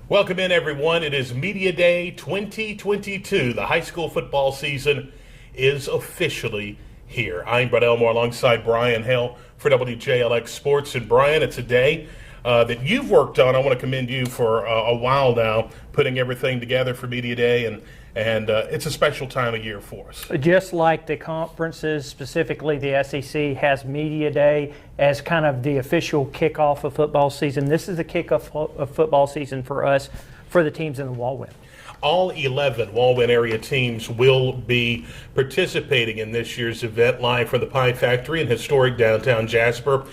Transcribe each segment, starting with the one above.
Welcome in, everyone. It is Media Day 2022. The high school football season is officially here. I'm Brett Elmore alongside Brian Hale for WJLX Sports. And Brian, it's a day that you've worked on. I want to commend you for a while now, putting everything together for Media Day, and it's a special time of year for us. Just like the conferences, specifically the SEC has Media Day as kind of the official kickoff of football season. This is the kickoff of football season for us, for the teams in the Wallwin. All 11 Wallwin area teams will be participating in this year's event live from the Pie Factory in historic downtown Jasper.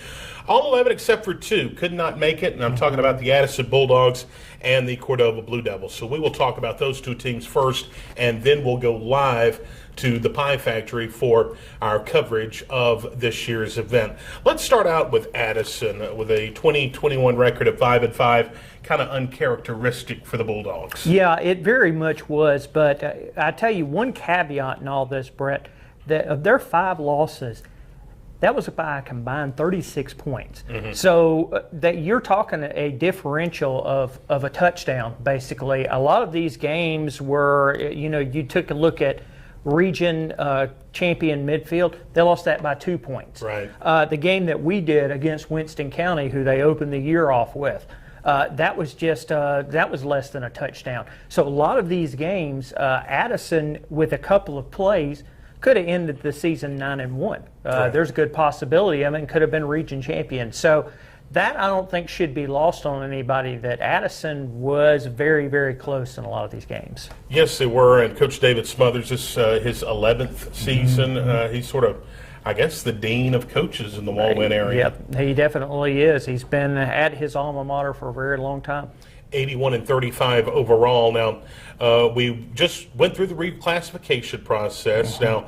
All 11 except for 2 could not make it, and I'm talking about the Addison Bulldogs and the Cordova Blue Devils. So we will talk about those 2 teams first, and then we'll go live to the Pie Factory for our coverage of this year's event. Let's start out with Addison with a 2021 record of 5-5, kind of uncharacteristic for the Bulldogs. Yeah, it very much was, but I tell you one caveat in all this, Brett, that of their 5 losses, that was by a combined 36 points. So that you're talking a differential of a touchdown, basically. A lot of these games were, you took a look at region champion Midfield, they lost that by 2 points. Right. The game that we did against Winston County, who they opened the year off with, that was less than a touchdown. So a lot of these games, Addison, with a couple of plays, could have ended the season 9-1. There's a good possibility. I mean, could have been region champion. So that I don't think should be lost on anybody, that Addison was very, very close in a lot of these games. Yes, they were. And Coach David Smothers, this his 11th season. He's sort of, I guess, the dean of coaches in the Wallwin area. Yep, he definitely is. He's been at his alma mater for a very long time. 81-35 overall. Now, we just went through the reclassification process. Now,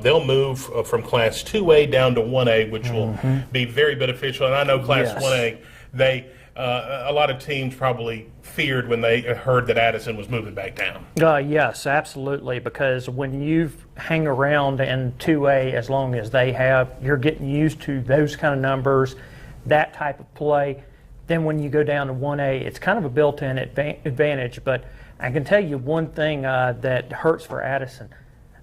they'll move from Class 2A down to 1A, which will be very beneficial. And I know Class 1A, a lot of teams probably feared when they heard that Addison was moving back down. Yes, absolutely, because when you hang around in 2A as long as they have, you're getting used to those kind of numbers, that type of play. Then when you go down to 1A, it's kind of a built-in advantage. But I can tell you one thing that hurts for Addison.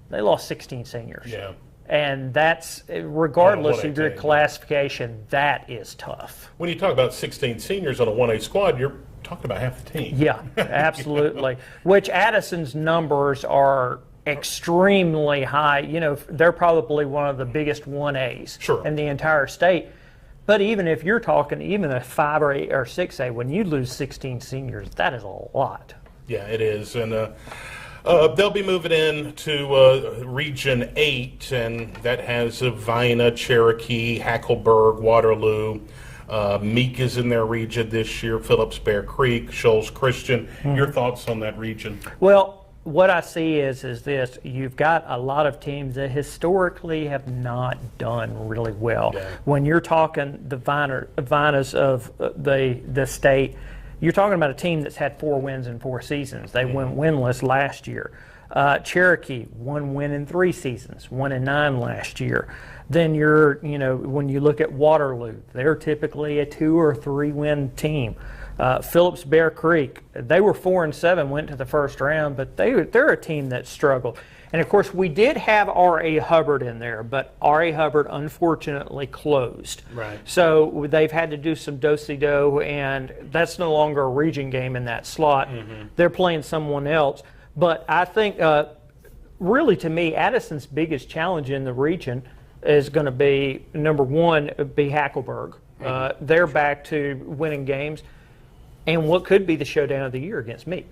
They lost 16 seniors. Yeah. And that's, regardless of your classification, that is tough. When you talk about 16 seniors on a 1A squad, you're talking about half the team. Yeah, absolutely. Which Addison's numbers are extremely high. They're probably one of the biggest 1As in the entire state. But even if you're talking even a 5 or 8 or 6A, when you lose 16 seniors, that is a lot. Yeah, it is. And they'll be moving in to Region 8, and that has Vina, Cherokee, Hackleburg, Waterloo. Meek is in their region this year, Phillips, Bear Creek, Shoals Christian. Your thoughts on that region? Well, what I see is this: you've got a lot of teams that historically have not done really well. Yeah. When you're talking the Vinas of the state, you're talking about a team that's had 4 wins in 4 seasons. They went winless last year. Cherokee, 1 win in 3 seasons, 1-9 last year. Then when you look at Waterloo, they're typically a 2 or 3 win team. Phillips, Bear Creek, they were 4-7, went to the first round, but they're a team that struggled. And of course, we did have R.A. Hubbard in there, but R.A. Hubbard unfortunately closed. Right. So they've had to do some do-si-do, and that's no longer a region game in that slot. They're playing someone else. But I think, really to me, Addison's biggest challenge in the region is going to be, number one, be Hackleburg. They're back to winning games. And what could be the showdown of the year against Meek.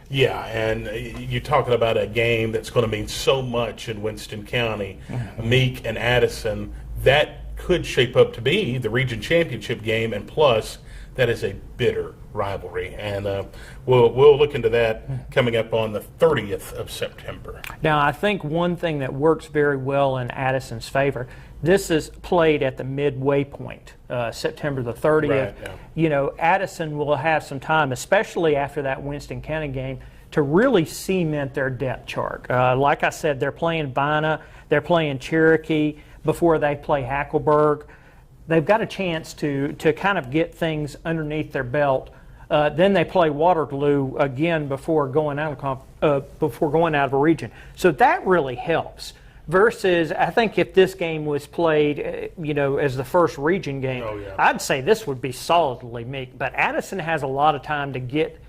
Yeah, and you're talking about a game that's going to mean so much in Winston County. Meek and Addison, that could shape up to be the region championship game, and plus, that is a bitter rivalry. And we'll look into that coming up on the 30th of September. Now, I think one thing that works very well in Addison's favor, this is played at the midway point, September the 30th. Right, yeah. Addison will have some time, especially after that Winston County game, to really cement their depth chart. Like I said, they're playing Vina, they're playing Cherokee before they play Hackleburg. They've got a chance to kind of get things underneath their belt Then they play Waterloo again before going out of a region. So that really helps. Versus, I think if this game was played, as the first region game, I'd say this would be solidly meek. But Addison has a lot of time to get,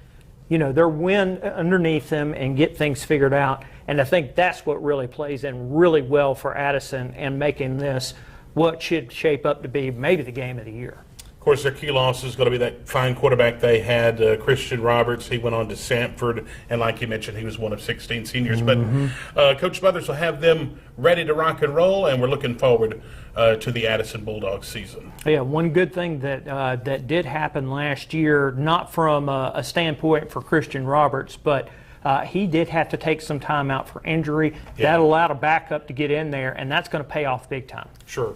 their win underneath them and get things figured out. And I think that's what really plays in really well for Addison and making this what should shape up to be maybe the game of the year. Of course, their key loss is going to be that fine quarterback they had, Christian Roberts. He went on to Sanford, and like you mentioned, he was one of 16 seniors. But Coach Smothers will have them ready to rock and roll, and we're looking forward to the Addison Bulldogs season. Yeah, one good thing that did happen last year, not from a standpoint for Christian Roberts, but he did have to take some time out for injury. That allowed a backup to get in there, and that's going to pay off big time. Sure.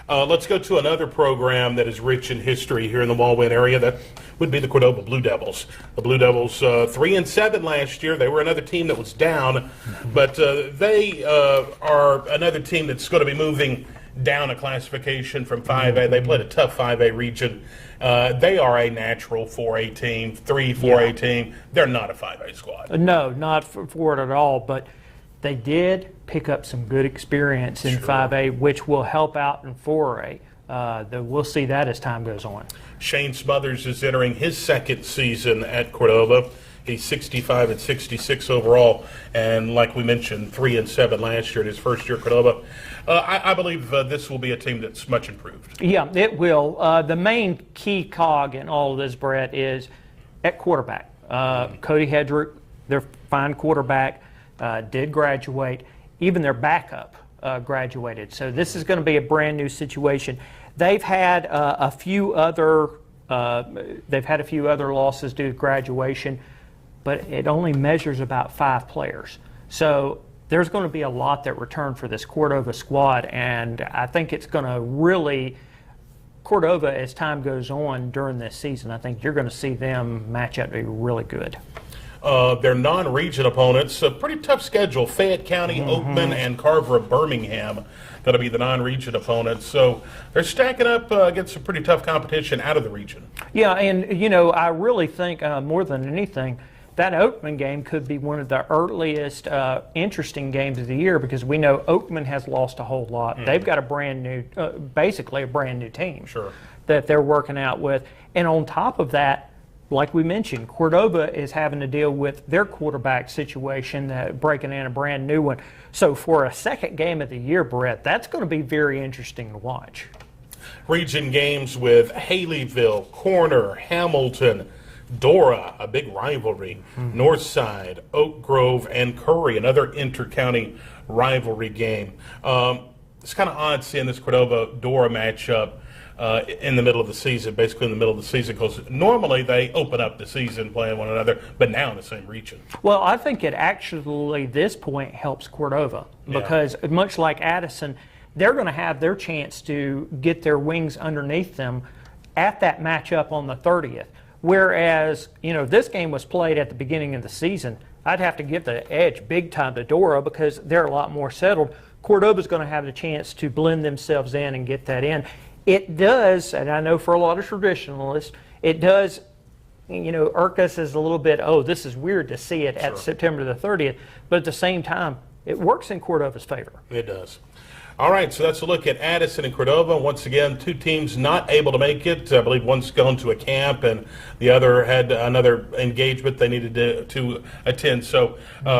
Let's go to another program that is rich in history here in the Walwyn area. That would be the Cordova Blue Devils. The Blue Devils, 3-7 last year. They were another team that was down, but they are another team that's going to be moving down a classification from 5A. They played a tough 5A region. They are a natural 4A team, 4A team. They're not a 5A squad. No, not for it at all, but they did pick up some good experience in 5A, which will help out in 4A. We'll see that as time goes on. Shane Smothers is entering his second season at Cordova. He's 65 and 66 overall, and like we mentioned, 3-7 last year in his first year at Cordova. I believe this will be a team that's much improved. Yeah, it will. The main key cog in all of this, Brett, is at quarterback. Cody Hedrick, their fine quarterback, did graduate. Even their backup graduated. So this is going to be a brand new situation. They've had a few other losses due to graduation, but it only measures about 5 players. So there's going to be a lot that return for this Cordova squad, and I think it's going to really Cordova as time goes on during this season. I think you're going to see them match up to be really good. Their non-region opponents, a pretty tough schedule. Fayette County, Oakman, and Carver of Birmingham. That'll be the non-region opponents. So they're stacking up against some pretty tough competition out of the region. Yeah, and, I really think more than anything, that Oakman game could be one of the earliest interesting games of the year because we know Oakman has lost a whole lot. They've got a brand new, basically a brand new team that they're working out with. And on top of that, like we mentioned, Cordova is having to deal with their quarterback situation, breaking in a brand new one. So for a second game of the year, Brett, that's going to be very interesting to watch. Region games with Haleyville, Corner, Hamilton, Dora, a big rivalry, Northside, Oak Grove, and Curry, another inter-county rivalry game. It's kind of odd seeing this Cordova-Dora matchup in the middle of the season, basically in the middle of the season, because normally they open up the season playing one another, but now in the same region. Well, I think it actually, this point, helps Cordova because much like Addison, they're going to have their chance to get their wings underneath them at that matchup on the 30th. Whereas, this game was played at the beginning of the season, I'd have to give the edge big time to Dora because they're a lot more settled. Cordova's going to have the chance to blend themselves in and get that in. It does, and I know for a lot of traditionalists, it does, irk us as a little bit, this is weird to see it at September the 30th, but at the same time, it works in Cordova's favor. It does. All right, so that's a look at Addison and Cordova. Once again, 2 teams not able to make it. I believe one's gone to a camp and the other had another engagement they needed to attend. So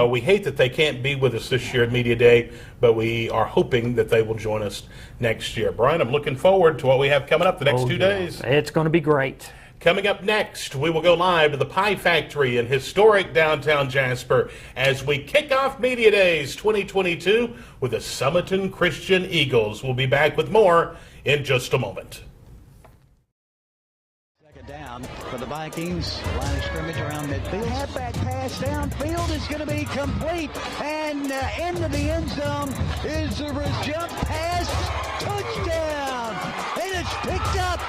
we hate that they can't be with us this year at Media Day, but we are hoping that they will join us next year. Brian, I'm looking forward to what we have coming up the next 2 days. It's going to be great. Coming up next, we will go live to the Pie Factory in historic downtown Jasper as we kick off Media Days 2022 with the Summerton Christian Eagles. We'll be back with more in just a moment. Second down for the Vikings. Line of scrimmage around midfield. Halfback pass downfield is going to be complete. And into the end zone is the jump pass. Touchdown. And it's picked up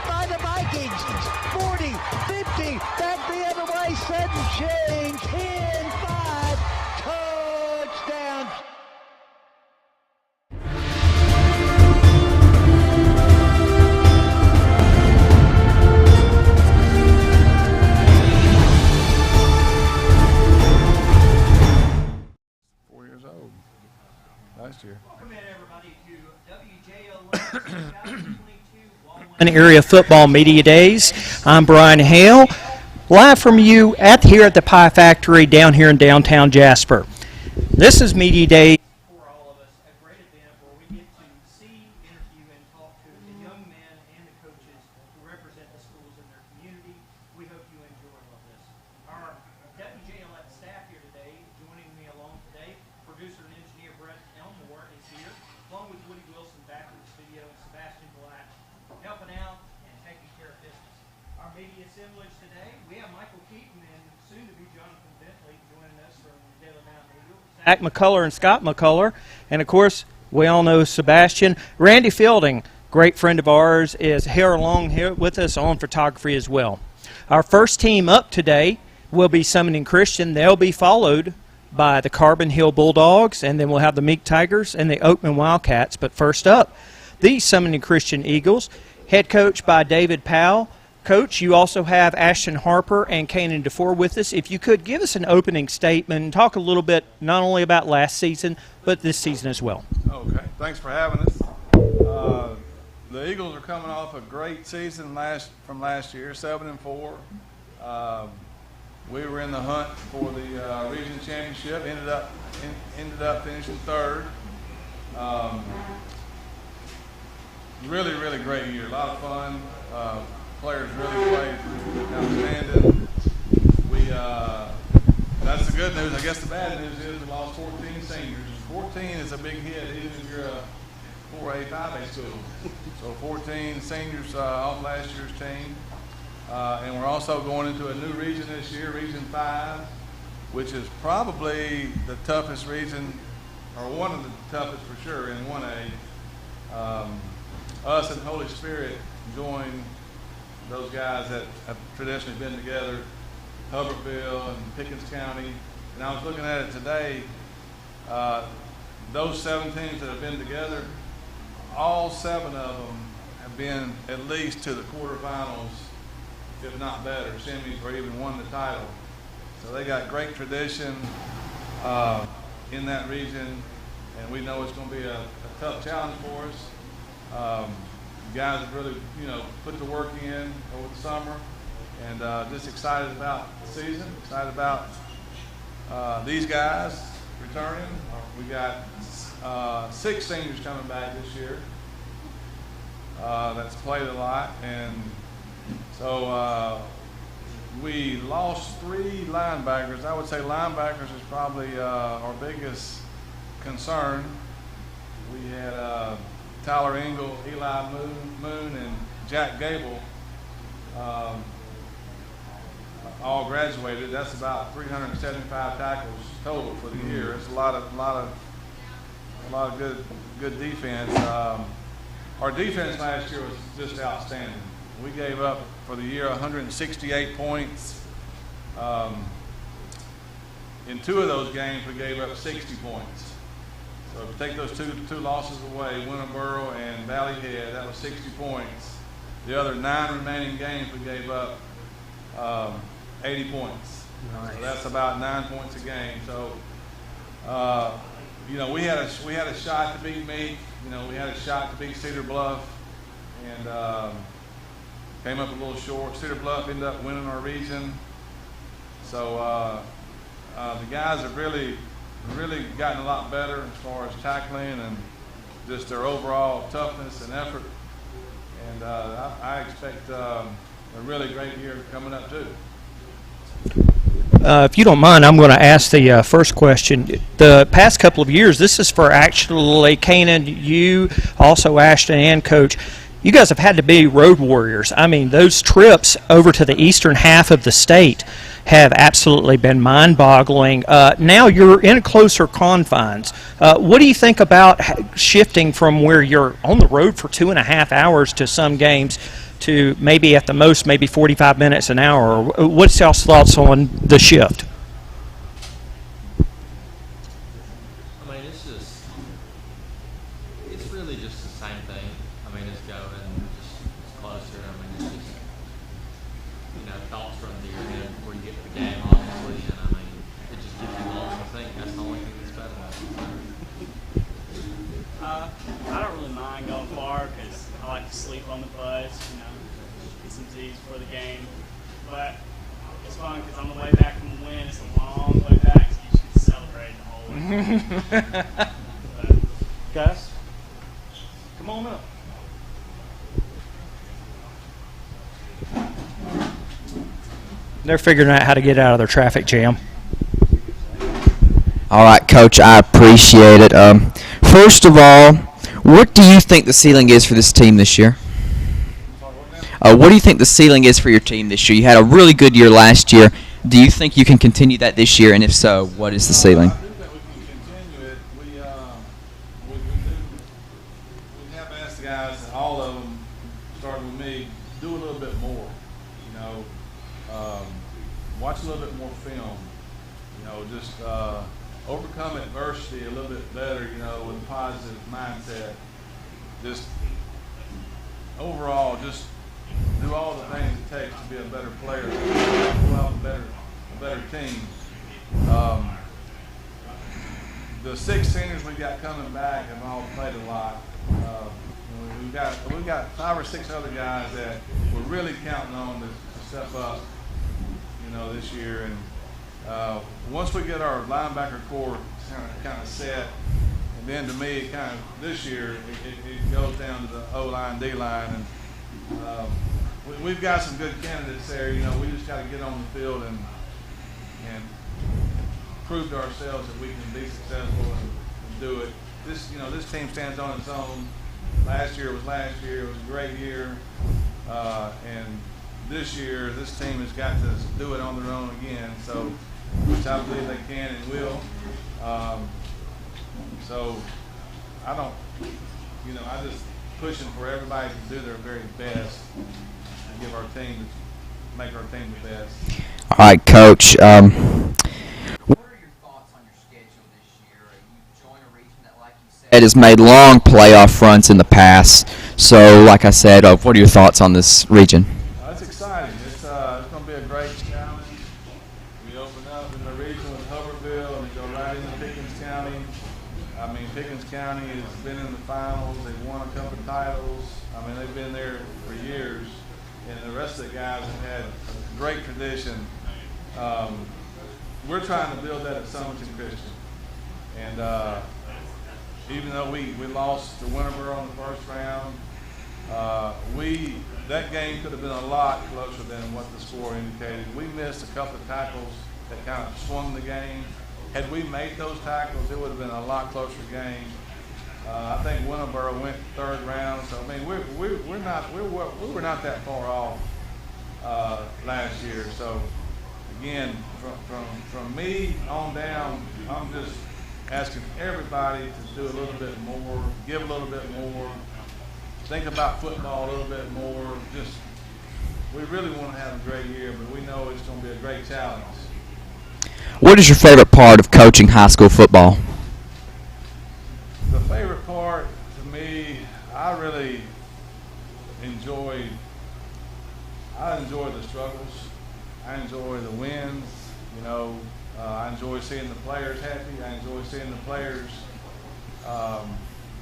by the Vikings. 40, 50, back the other way, sudden change. 10-5, touchdown. Area Football Media Days. I'm Brian Hale, live from you here at the Pie Factory down here in downtown Jasper. This is Media Day for all of us, a great event where we get to see, interview, and talk to the young men and the coaches who represent the schools in their community. We hope you enjoy all of this. Our WJLF staff here today, joining me along today, producer and engineer Brett Elmore is here, along with Woody Wilson back in the studio and Sebastian Black helping out and taking care of business. Our media assemblage today, we have Michael Keaton and soon to be Jonathan Bentley joining us from Daily Mountain Eagle. Zach McCullough and Scott McCullough, and of course, we all know Sebastian. Randy Fielding, great friend of ours, is here along here with us on photography as well. Our first team up today will be Summoning Christian. They'll be followed by the Carbon Hill Bulldogs, and then we'll have the Meek Tigers and the Oakman Wildcats. But first up, the Summoning Christian Eagles, head coach by David Powell. Coach, you also have Ashton Harper and Kanan DeFore with us. If you could give us an opening statement and talk a little bit not only about last season, but this season as well. Okay, thanks for having us. The Eagles are coming off a great season from last year, 7-4. We were in the hunt for the region championship. Ended up finishing third. Really great year. A lot of fun. Players really played outstanding. That's the good news. I guess the bad news is we lost 14 seniors. 14 is a big hit, even if you're a 4A, 5A school. So 14 seniors off last year's team. And we're also going into a new region this year, Region 5, which is probably the toughest region, or one of the toughest for sure in 1A. Us and Holy Spirit join those guys that have traditionally been together, Hubbardville and Pickens County. And I was looking at it today, those 7 teams that have been together, all 7 of them have been at least to the quarterfinals, if not better, semis, or even won the title. So they got great tradition in that region, and we know it's going to be a tough challenge for us. Guys have really, put the work in over the summer, and just excited about the season, excited about these guys returning. We got 6 seniors coming back this year that's played a lot, and so we lost 3 linebackers. I would say linebackers is probably our biggest concern. We had Tyler Engel, Eli Moon, and Jack Gable all graduated. That's about 375 tackles total for the year. It's a lot of good defense. Our defense last year was just outstanding. We gave up for the year 168 points. In 2 of those games, we gave up 60 points. So if you take those two losses away, Winterboro and Valley Head, that was 60 points. The other 9 remaining games, we gave up 80 points. Nice. So that's about 9 points a game. So, we had a shot to beat Meek. We had a shot to beat Cedar Bluff, and came up a little short. Cedar Bluff ended up winning our region. So the guys have really gotten a lot better as far as tackling and just their overall toughness and effort. And I expect a really great year coming up too. If you don't mind, I'm going to ask the first question. The past couple of years, this is for actually Kanan, you, also Ashton, and Coach. You guys have had to be road warriors. I mean, those trips over to the eastern half of the state have absolutely been mind-boggling. Now you're in closer confines. What do you think about shifting from where you're on the road for 2.5 hours to some games to maybe at the most maybe 45 minutes an hour? What's y'all's thoughts on the shift? I mean, it's really just the same thing. I mean, it's going it's closer. I mean, it's just, thoughts run through your head before you get to the game, obviously. And I mean, it just gives you longer to think. That's the only thing that's better about it. I don't really mind going far because nip on the bus, get some Z's for the game. But it's fun because on the way back from the win, it's a long way back, so you should celebrate the whole way. But, guys, come on up. They're figuring out how to get out of their traffic jam. All right, Coach, I appreciate it. First of all, what do you think the ceiling is for this team this year? What do you think the ceiling is for your team this year? You had a really good year last year. Do you think you can continue that this year? And if so, what is the ceiling? I do think we can continue it. We have asked the guys, and all of them, starting with me, do a little bit more. Watch a little bit more film. Just overcome adversity a little bit better. With a positive mindset. Just overall, just do all the things it takes to be a better player, to have a better team. The 6 seniors we got coming back have all played a lot. We've got 5 or 6 other guys that we're really counting on to step up, this year. And once we get our linebacker core kind of set, and then to me, this year, it goes down to the O-line, D-line, and we've got some good candidates there. We just got to get on the field and prove to ourselves that we can be successful and do it. This team stands on its own. Last year was last year. It was a great year, and this year, this team has got to do it on their own again. So, which I believe they can and will. So, I don't. I just pushing for everybody to do their very best and make our team the best. All right, Coach. What are your thoughts on your schedule this year? You join a region that, like you said, has made long playoff runs in the past. So, like I said, what are your thoughts on this region? It's exciting. It's going to be a great challenge. We open up in the region with Hubberville and go right into Pickens County. Pickens County has been in the finals. They've won a couple of titles. They've been there for years. And the rest of the guys have had a great tradition. We're trying to build that at Summerton Christian. And even though we lost to Winterboro in the first round, that game could have been a lot closer than what the score indicated. We missed a couple of tackles that kind of swung the game. Had we made those tackles, it would have been a lot closer game. I think Winterboro went 3rd round, so we were not that far off last year. So again, from me on down, I'm just asking everybody to do a little bit more, give a little bit more, think about football a little bit more. We really want to have a great year, but we know it's going to be a great challenge. What is your favorite part of coaching high school football? The favorite part to me, I really enjoy the struggles. I enjoy the wins. I enjoy seeing the players happy. I enjoy seeing the players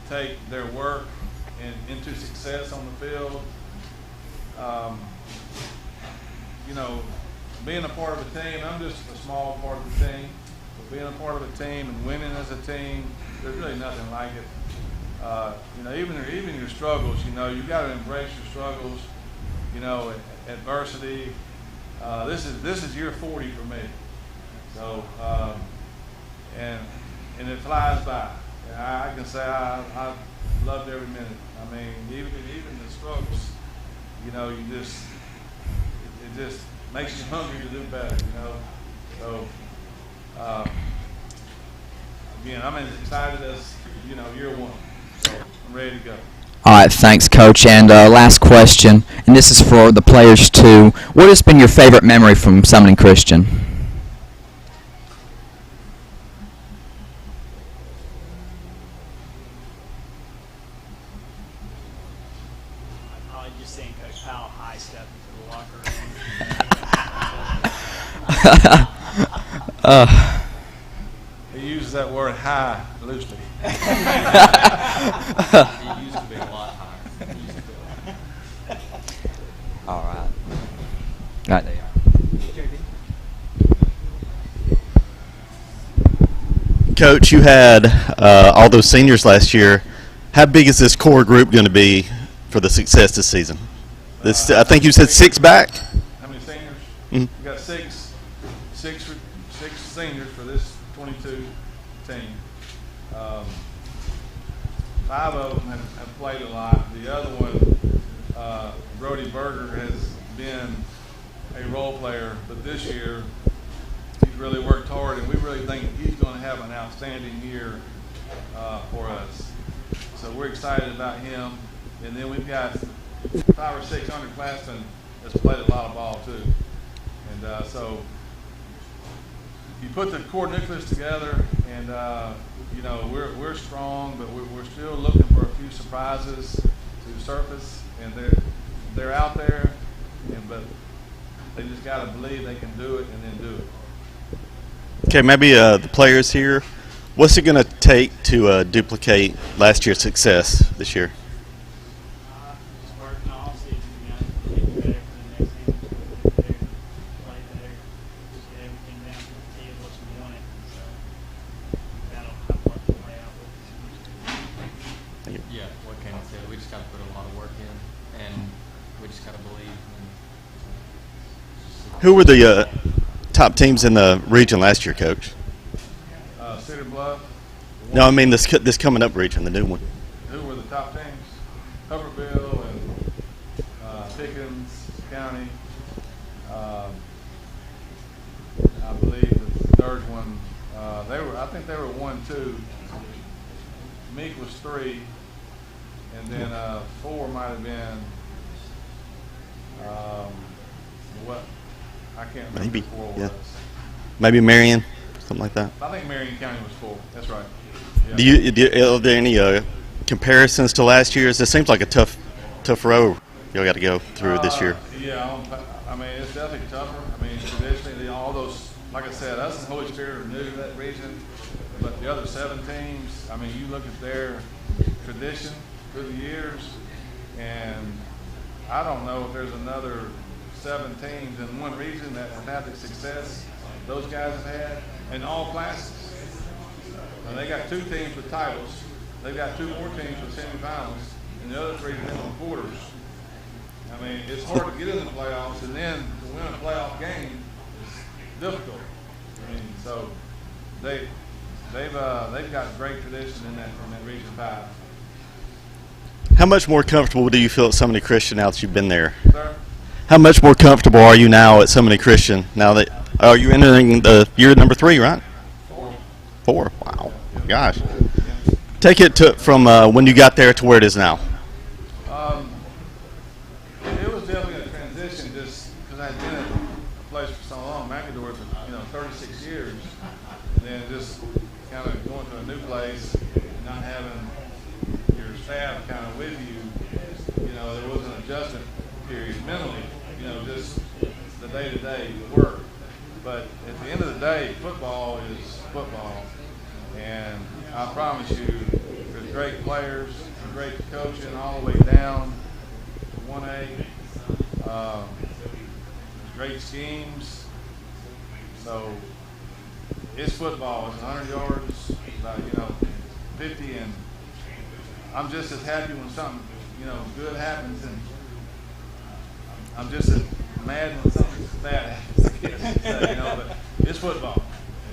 take their work into success on the field. Being a part of a team, I'm just a small part of the team, but being a part of a team and winning as a team, there's really nothing like it. Even your struggles, you got to embrace your struggles, adversity. This is year 40 for me. So, and it flies by. And I can say I loved every minute. Even the struggles, it just makes you hungry to do better, So, again, I'm as excited as, year 1. So I'm ready to go. All right, thanks, Coach. And last question, and this is for the players too. What has been your favorite memory from Summerton Christian? Probably just seeing Coach Powell high step into the locker room. He uses that word high loosely. He used to be a lot higher. All right. Right there. Coach, you had all those seniors last year. How big is this core group going to be for the success this season? I think you said 6 back. How many seniors? Mm-hmm. We got six seniors for this 22 team. 5 of them have played a lot. The other one, Brody Berger, has been a role player, but this year he's really worked hard, and we really think he's going to have an outstanding year for us. So we're excited about him. And then we've got 5 or 6 underclassmen that's played a lot of ball too. And so you put the core nucleus together, and you know, we're strong, but we're still looking for a few surprises to surface, and they're out there, but they just got to believe they can do it and then do it. Okay, maybe the players here. What's it going to take to duplicate last year's success this year? Just working all season, get better for the next season, get better, play better, just get everything down to the T of what you want it. So that'll have what to play out with. Yeah, what Ken said, we just got to put a lot of work in, and we just got to believe. Who were the top teams in the region last year, Coach? Cedar Bluff. No, I mean this coming up region, the new one. Who were the top teams? Hubberville and Pickens County. I believe the third one. I think they were 1-2. Meek was 3, and then 4 might have been. What? I can't remember. Maybe. Who 4 Yeah. was. Maybe Marion, something like that. I think Marion County was 4. That's right. Yeah. Are there any comparisons to last year's? It seems like a tough row you got to go through this year. Yeah, I mean, it's definitely tougher. I mean, traditionally, all those, like I said, us and Holy Spirit are new to that region, but the other 7 teams, I mean, you look at their tradition through the years, and I don't know if there's another 7 teams in one region that have had the success those guys have had in all classes. And they got 2 teams with titles. They've got 2 more teams with semifinals, and the other 3 have been on quarters. I mean, it's hard to get in the playoffs, and then to win a playoff game is difficult. I mean, so they've got great tradition in that Region 5. How much more comfortable do you feel at Summit Christian now that you've been there? Sir? How much more comfortable are you now at Summit Christian now that you're entering the year number 3, right? 4. Wow. Gosh. Take it from when you got there to where it is now. It was definitely a transition just because I had been at a place for so long, McAdoo, for 36 years, and then just kind of going to a new place and not having your staff kind of with you. There was an adjustment period mentally, just the day-to-day work. But at the end of the day, football is football. And I promise you, there's great players, great coaching all the way down to 1A. Great schemes. So it's football. It's 100 yards, about, 50. And I'm just as happy when something, good happens. And I'm just as mad when something bad happens, I guess you say, but it's football.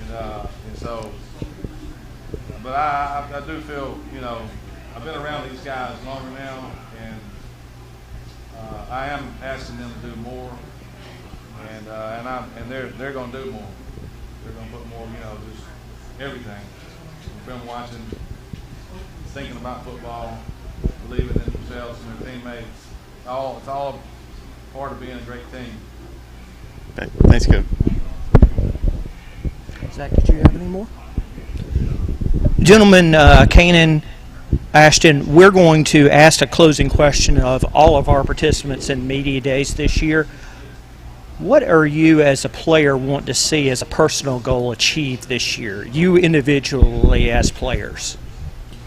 And so, but I do feel, I've been around these guys longer now, and I am asking them to do more, and they're going to do more. They're going to put more, just everything. We've been watching, thinking about football, believing in themselves and their teammates. It's all part of being a great team. Okay. Thanks, Coach. Zach, did you have any more? Gentlemen, Kanan, Ashton, we're going to ask a closing question of all of our participants in Media Days this year. What are you as a player want to see as a personal goal achieved this year, you individually as players?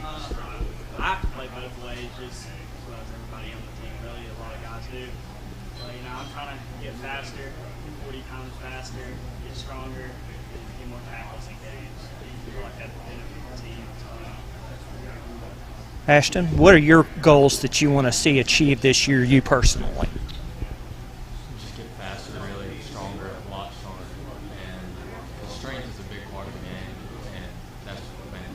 I have to play both ways, just as well as everybody on the team, really. A lot of guys do. But, I'm trying to get faster, get 40 pounds faster, get stronger, get more tackles in games. I feel like that's the benefit of the team. Ashton, what are your goals that you want to see achieved this year, you personally? Just get faster, really stronger, a lot stronger. And the strength is a big part of the game, and that's what made it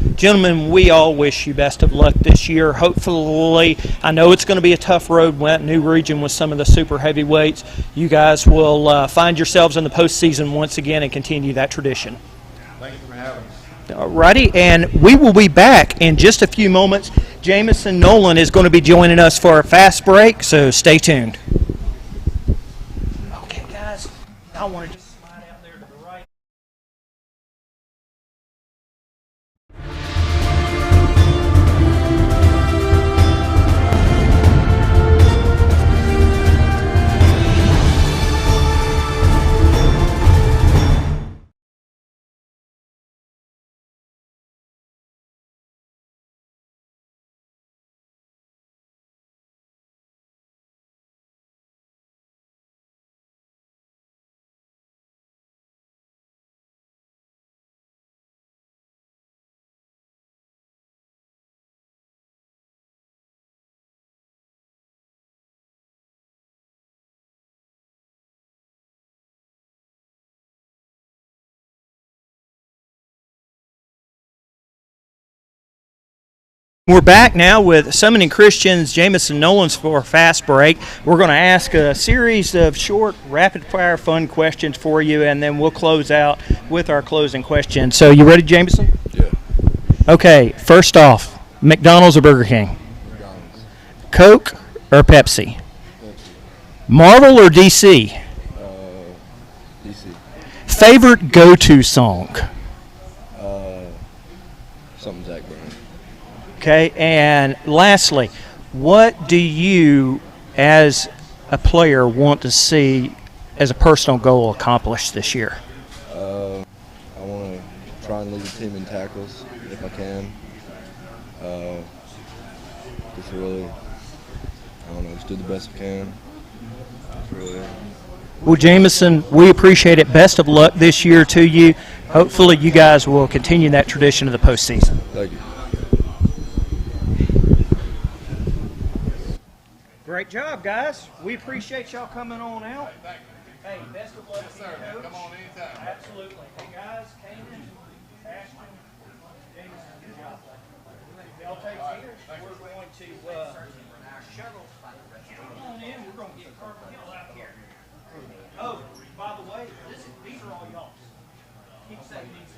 so. Gentlemen, we all wish you best of luck this year. Hopefully, I know it's going to be a tough road, new region with some of the super heavyweights. You guys will find yourselves in the postseason once again and continue that tradition. Thank you for having us. Alrighty, and we will be back in just a few moments. Jamison Nolan is going to be joining us for a fast break, so stay tuned. Okay, guys, I want to just slide out there to the right. We're back now with Summoning Christian's Jamison Nolans for a fast break. We're going to ask a series of short, rapid-fire, fun questions for you, and then we'll close out with our closing question. So, you ready, Jamison? Yeah. Okay, first off, McDonald's or Burger King? McDonald's. Coke or Pepsi? Pepsi. Marvel or DC? DC. Favorite go-to song? Something Zach Brown. Okay, and lastly, what do you, as a player, want to see as a personal goal accomplished this year? I want to try and lead the team in tackles if I can. Just really, I don't know, just do the best I can. Just really. Well, Jamison, we appreciate it. Best of luck this year to you. Hopefully you guys will continue that tradition of the postseason. Thank you. Great job, guys. We appreciate y'all coming on out. Hey, best of luck to you, Coach. Come on anytime. Absolutely. Hey, guys, Kanan, Ashton, Jameson, good job. Y'all take here. We're going to shuttle. Come on in. We're going to get Carpenter out here. Oh, by the way, these are all y'all. Keep saying these.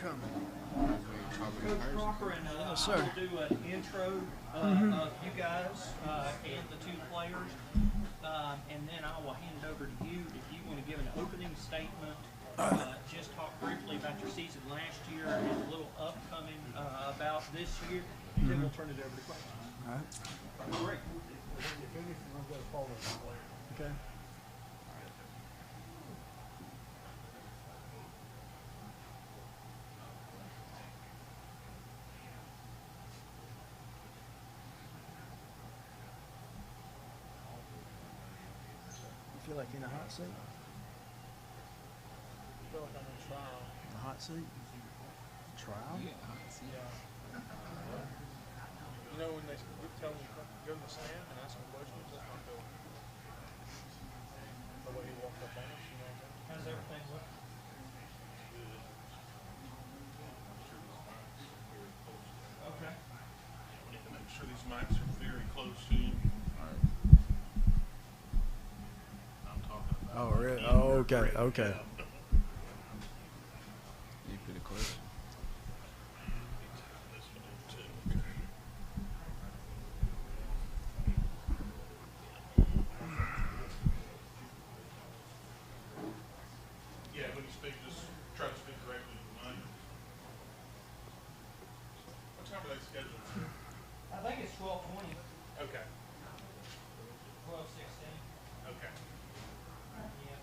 Coming. Cochran, Yes, sir. I'll do an intro of you guys and the two players, and then I will hand it over to you if you want to give an opening statement. Just talk briefly about your season last year and a little upcoming about this year. Then we'll turn it over to questions. All right. Great. Okay. You feel like you're in a hot seat? I feel like I'm in trial. A hot seat? Trial? Yeah. You know when they tell me go to the stand and ask him questions, that's my feeling. The way he walked up on us, you know what I mean? How's everything look? Okay. We need to make sure these mics are very close to you. I'm talking about. Oh, really? Oh, okay, okay. You put a question. Yeah, when you speak, just try to speak directly to the mic. What time are they scheduled for? I think it's 12:20, Okay. 12:16. Okay. Yeah.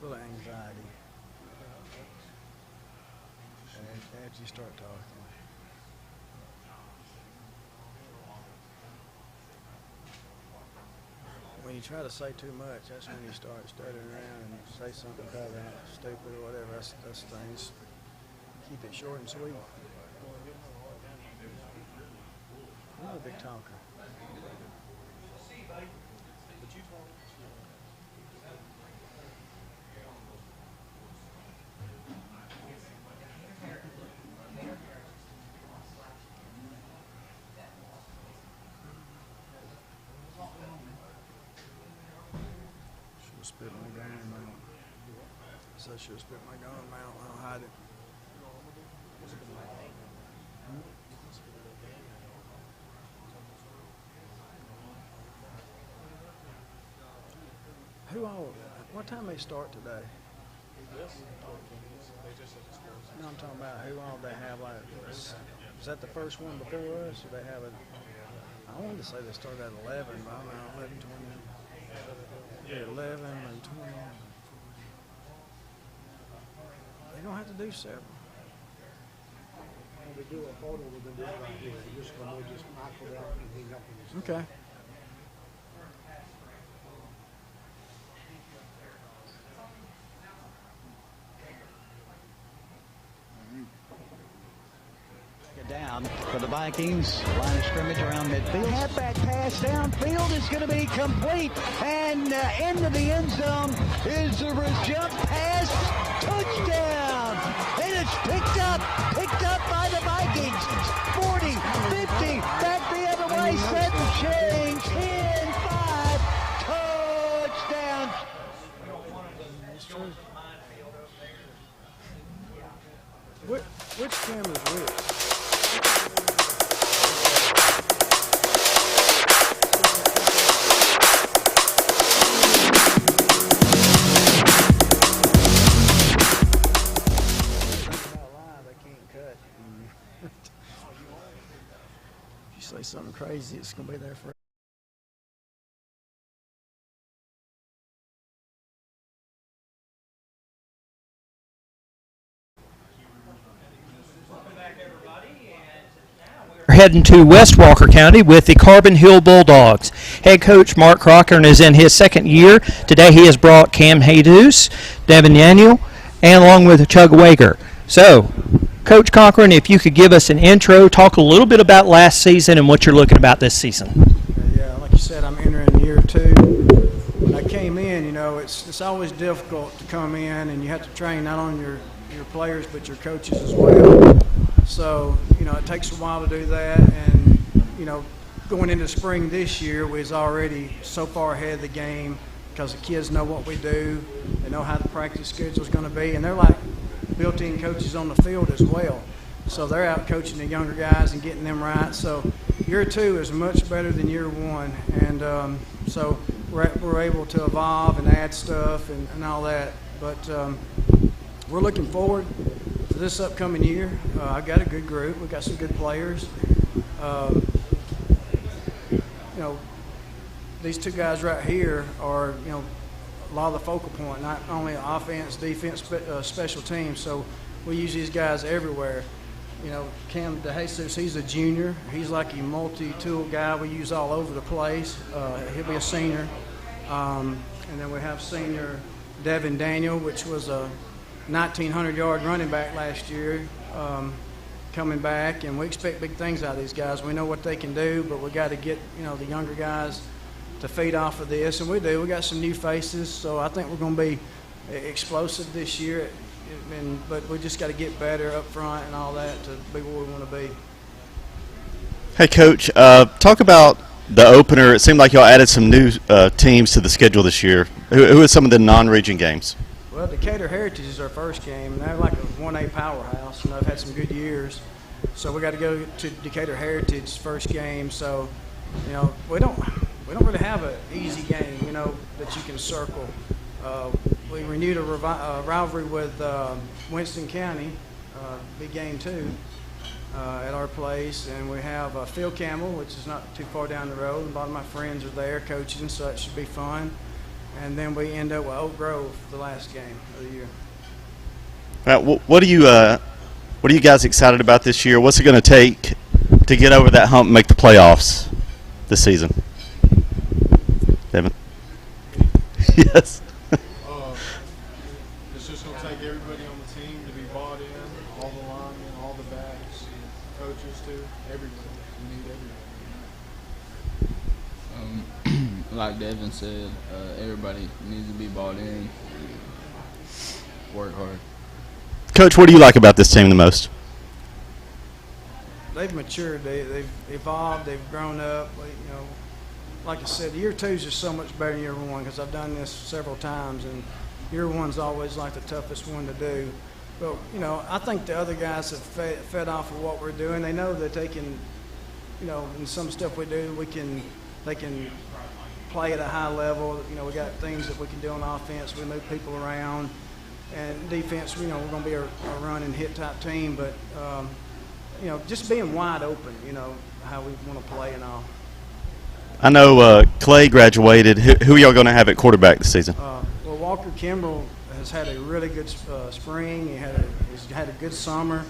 A little anxiety. As you start talking. When you try to say too much, that's when you start stuttering around and say something kind of stupid or whatever. That's things. Keep it short and sweet. I'm not a big talker. Should have spit my gun out. So I should have spit my gun out. I'll hide it. Who all? What time they start today? No, I'm talking about who all they have. Like, is that the first one before us, or they have it? I wanted to say they started at 11, but I don't know, 11:20. Yeah, 11 and 20. They don't have to do several. When we do a photo, we're going to do it like this. Just when we just knock it out and hang up in the Okay. Down for the Vikings. Line of scrimmage around midfield. Halfback pass downfield is going to be complete. And into the end zone is the jump pass. Touchdown. And it's picked up by the Vikings. 40, 50, back the other way. Set and change. 10, 5. Touchdown. Which camera's which? If you say something crazy, it's going to be there for. We're heading to West Walker County with the Carbon Hill Bulldogs. Head coach Mark Cochran is in his second year. Today he has brought Cam Jesus, Devin Daniel, and along with Chugwager. So, Coach Cochran, if you could give us an intro, talk a little bit about last season and what you're looking about this season. Yeah, like you said, I'm entering year 2. When I came in, you know, it's always difficult to come in and you have to train not on your your players but your coaches as well. So, it takes a while to do that. And, going into spring this year, we was already so far ahead of the game because the kids know what we do. They know how the practice schedule is going to be. And they're like built-in coaches on the field as well. So they're out coaching the younger guys and getting them right. So year 2 is much better than year 1. And so we're able to evolve and add stuff and all that. But we're looking forward to this upcoming year. I've got a good group. We've got some good players. These two guys right here are, a lot of the focal point, not only offense, defense, special teams. So we use these guys everywhere. Cam DeJesus, he's a junior. He's like a multi-tool guy we use all over the place. He'll be a senior. And then we have senior Devin Daniel, which was a 1,900-yard running back last year, coming back. And we expect big things out of these guys. We know what they can do, but we got to get, the younger guys to feed off of this. And we do. We got some new faces, so I think we're going to be explosive this year. But we just got to get better up front and all that to be where we want to be. Hey, Coach, talk about the opener. It seemed like y'all added some new teams to the schedule this year. Who are some of the non-region games? Well, Decatur Heritage is our first game, and they're like a 1A powerhouse. They've had some good years. So we got to go to Decatur Heritage first game. So, we don't really have an easy game, that you can circle. We renewed a rivalry with Winston County, big game too, at our place. And we have Phil Campbell, which is not too far down the road. A lot of my friends are there coaching, so it should be fun. And then we end up with Oak Grove, the last game of the year. What are you guys excited about this year? What's it going to take to get over that hump and make the playoffs this season? Devin? Yes. It's just going to take everybody on the team to be bought in, all the linemen, all the backs, coaches too, everybody. We need everybody. Like Devin said, everybody needs to be bought in, work hard. Coach, what do you like about this team the most? They've matured. They've evolved. They've grown up. Like I said, year 2 is just so much better than year 1 because I've done this several times, and year 1's always like the toughest one to do. But, I think the other guys have fed off of what we're doing. They know that they can, in some stuff we do, they can play at a high level. We got things that we can do on offense. We move people around. And defense, we're going to be a run and hit type team. But, just being wide open, how we want to play and all. I know Clay graduated. Who are y'all going to have at quarterback this season? Well, Walker Kimbrell has had a really good spring. He's had a good summer.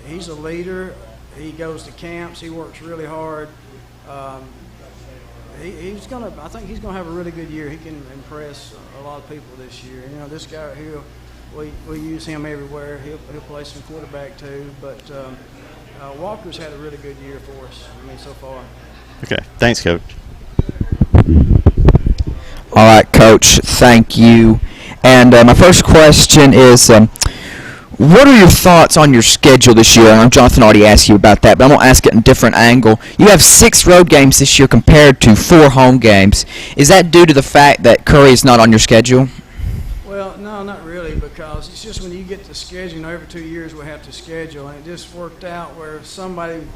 He's a leader. He goes to camps. He works really hard. I think he's gonna have a really good year. He can impress a lot of people this year. This guy right here, we use him everywhere. He'll play some quarterback too. But Walker's had a really good year for us. So far. Okay, thanks, Coach. All right, Coach, thank you. And my first question is, what are your thoughts on your schedule this year? I know Jonathan already asked you about that, but I'm going to ask it in a different angle. You have 6 road games this year compared to 4 home games. Is that due to the fact that Curry is not on your schedule? Well, no, not really, because it's just when you get to schedule, every 2 years we have to schedule, and it just worked out where somebody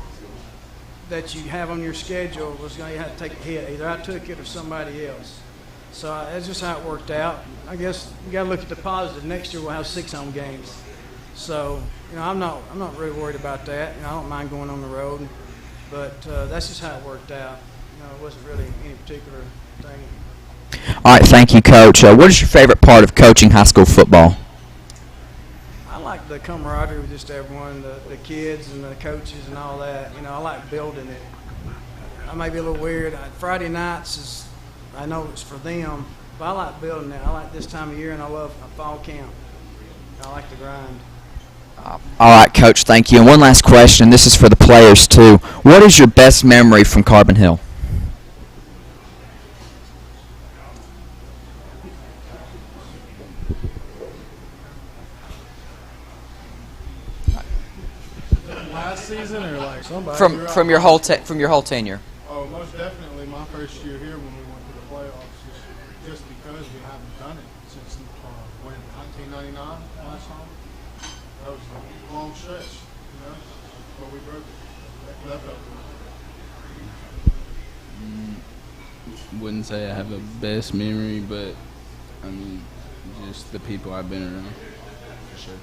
that you have on your schedule was going to have to take a hit. Either I took it or somebody else. So that's just how it worked out. I guess you got to look at the positive. Next year we'll have 6 home games. So, I'm not really worried about that. I don't mind going on the road, but that's just how it worked out. It wasn't really any particular thing. All right, thank you, Coach. What is your favorite part of coaching high school football? I like the camaraderie with just everyone, the kids and the coaches and all that. I like building it. I may be a little weird. Friday nights I know it's for them, but I like building it. I like this time of year, and I love fall camp. I like the grind. All right, Coach, thank you. And one last question. This is for the players, too. What is your best memory from Carbon Hill? Somebody, from your whole tenure? Oh, most definitely my first year here when we went to the playoffs, just because we haven't done it since when 1999 last time. That was a long stretch, but we broke it. That felt good. Wouldn't say I have a best memory, but I mean, just the people I've been around, for sure.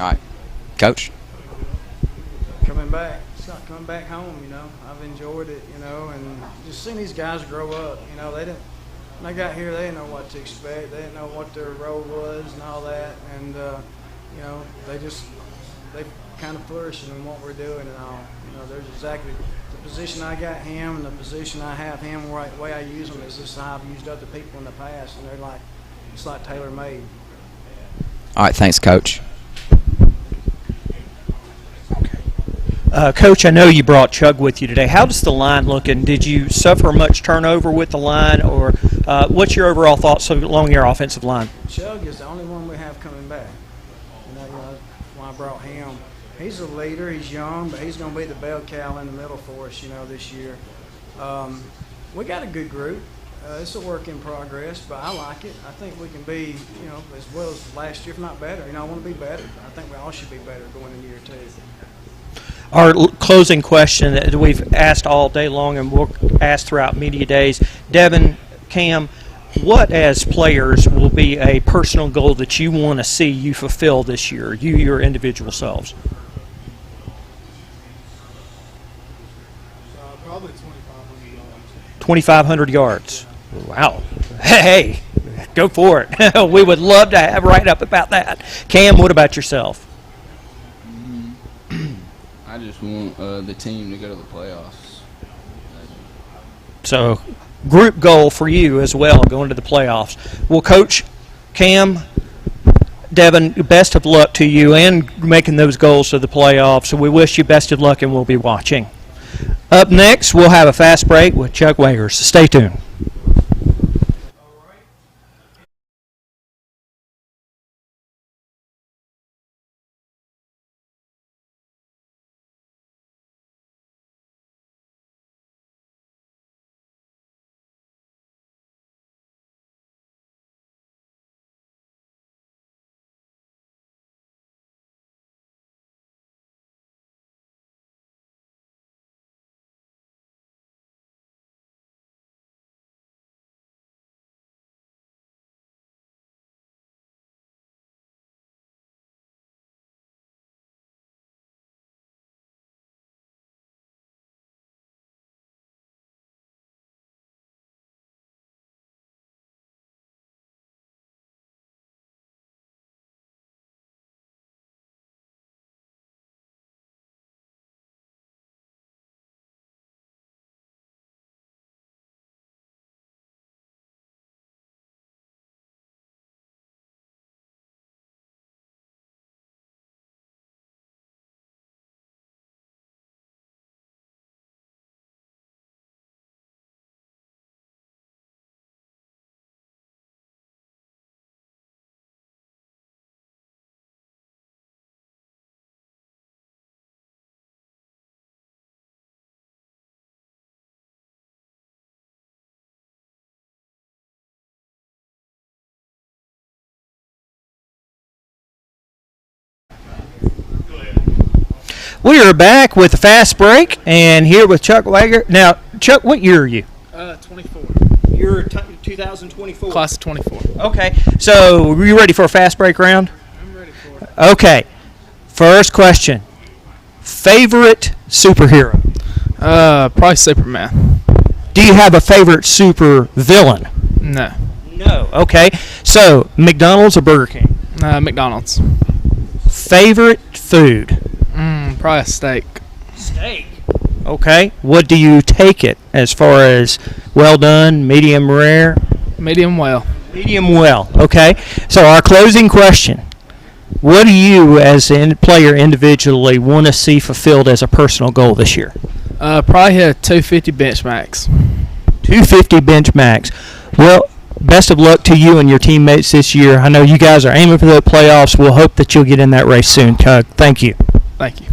All right, Coach. Coming back. It's not coming back home, I've enjoyed it, and just seeing these guys grow up, when they got here, they didn't know what to expect. They didn't know what their role was and all that. And, they kind of flourishing in what we're doing and all. There's exactly the position I got him and the position I have him, the way I use them is just how I've used other people in the past. And it's like tailor-made. All right, thanks, Coach. Coach, I know you brought Chug with you today. How does the line look, and did you suffer much turnover with the line, or what's your overall thoughts along your offensive line? Chug is the only one we have coming back. That's why I brought him. He's a leader. He's young, but he's going to be the bell cow in the middle for us, this year. We got a good group. It's a work in progress, but I like it. I think we can be, as well as last year, if not better. I want to be better. I think we all should be better going into year 2. Our closing question that we've asked all day long and we'll ask throughout media days. Devin, Cam, what as players will be a personal goal that you want to see you fulfill this year, your individual selves? Probably 2,500 yards. 2,500 yards. Wow. Hey, go for it. We would love to have right up about that. Cam, what about yourself? I just want the team to go to the playoffs. So, group goal for you as well, going to the playoffs. Well, Coach, Cam, Devin, best of luck to you and making those goals to the playoffs. So we wish you best of luck, and we'll be watching. Up next, we'll have a fast break with Chuck Wagers. Stay tuned. We are back with a fast break, and here with Chuck Wager. Now, Chuck, what year are you? 24. You're 2024. Class of 24. Okay, so are you ready for a fast break round? I'm ready for it. Okay, first question. Favorite superhero? Probably Superman. Do you have a favorite super villain? No. No. Okay, so McDonald's or Burger King? McDonald's. Favorite food? Probably a steak. Steak. Okay. What do you take it as far as well done, medium rare? Medium well. Medium well. Okay. So our closing question. What do you as a player individually want to see fulfilled as a personal goal this year? Probably hit a 250 bench max. 250 bench max. Well, best of luck to you and your teammates this year. I know you guys are aiming for the playoffs. We'll hope that you'll get in that race soon, Tug. Thank you. Thank you.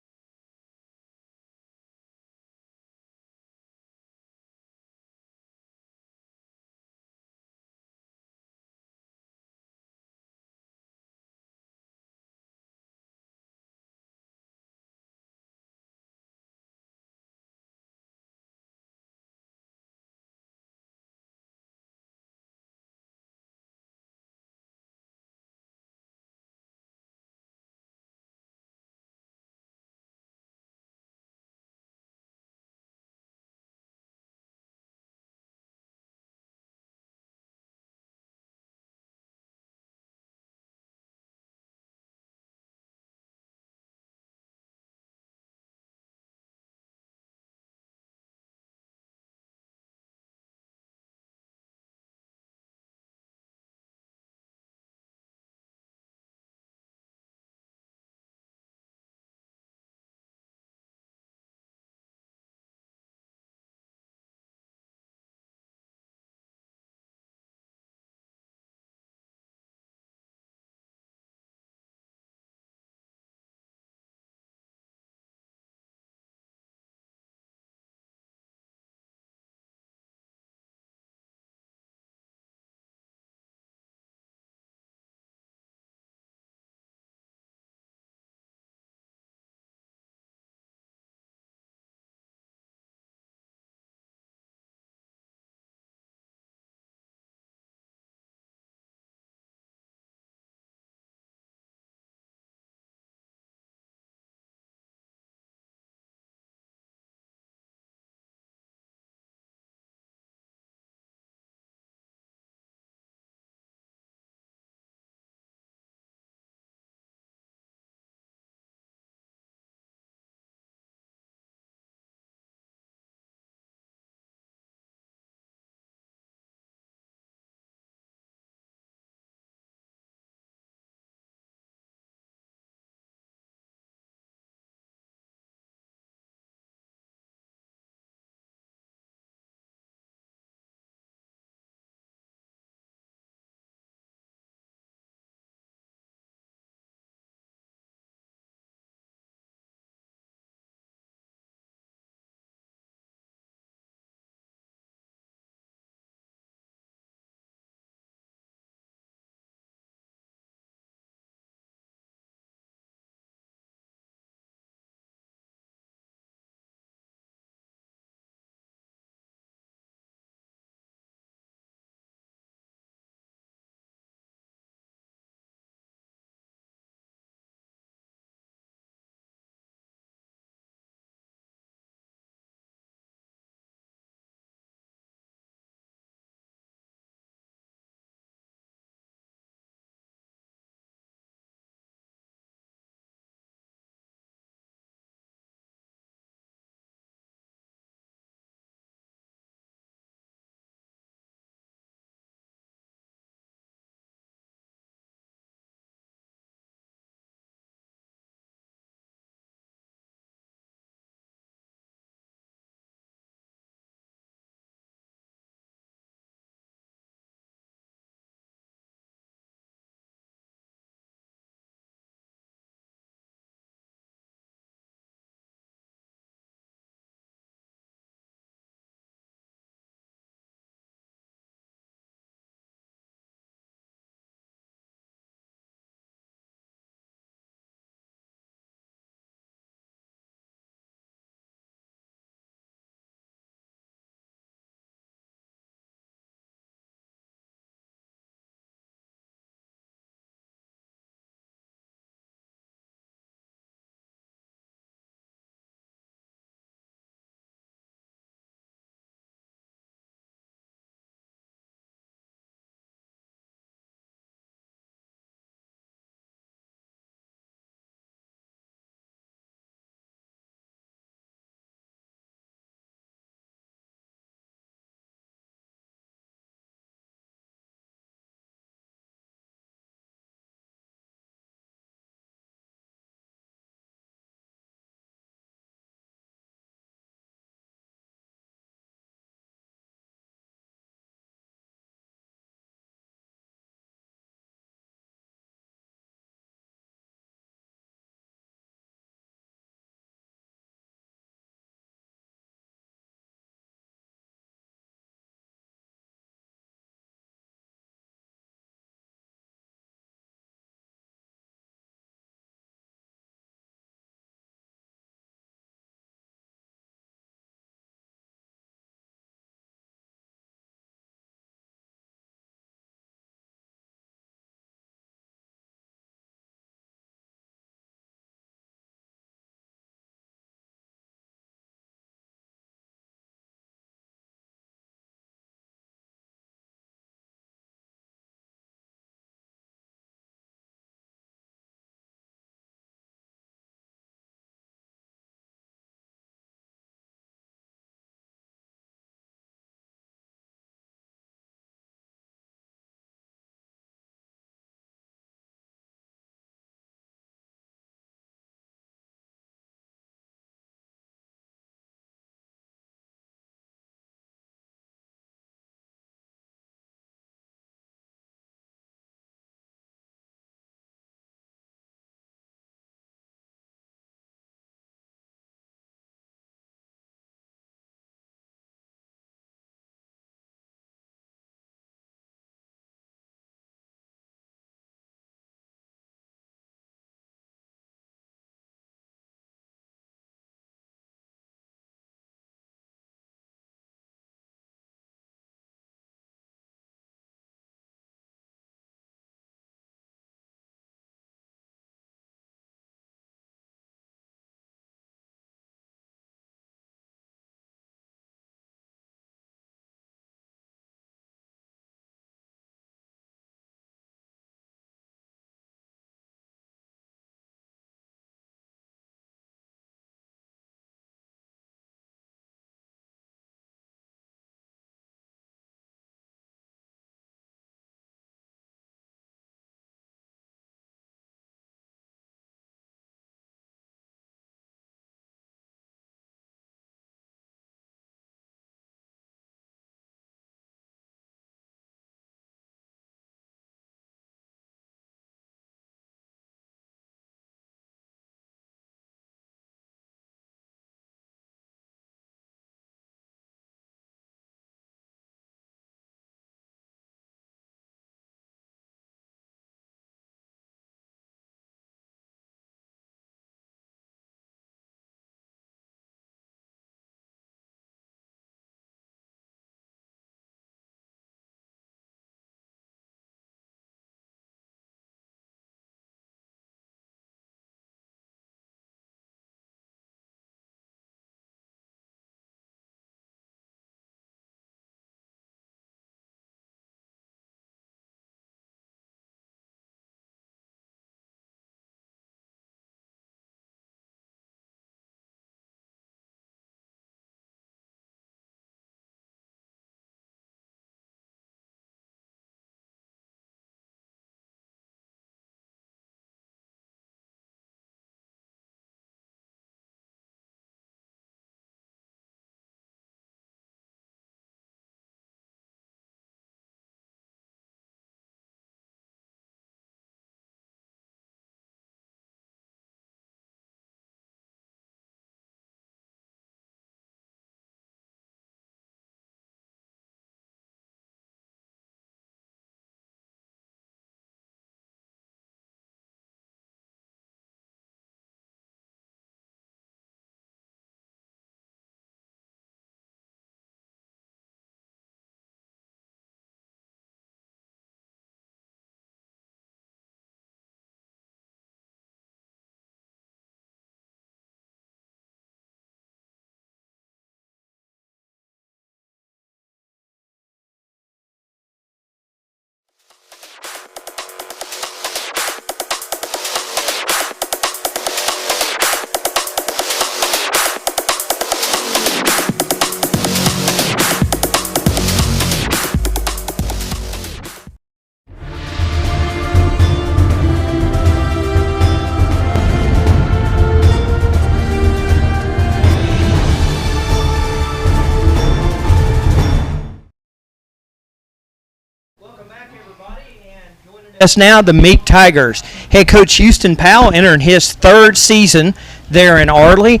us now the Meek Tigers. Head coach Houston Powell entering his third season there in Arley.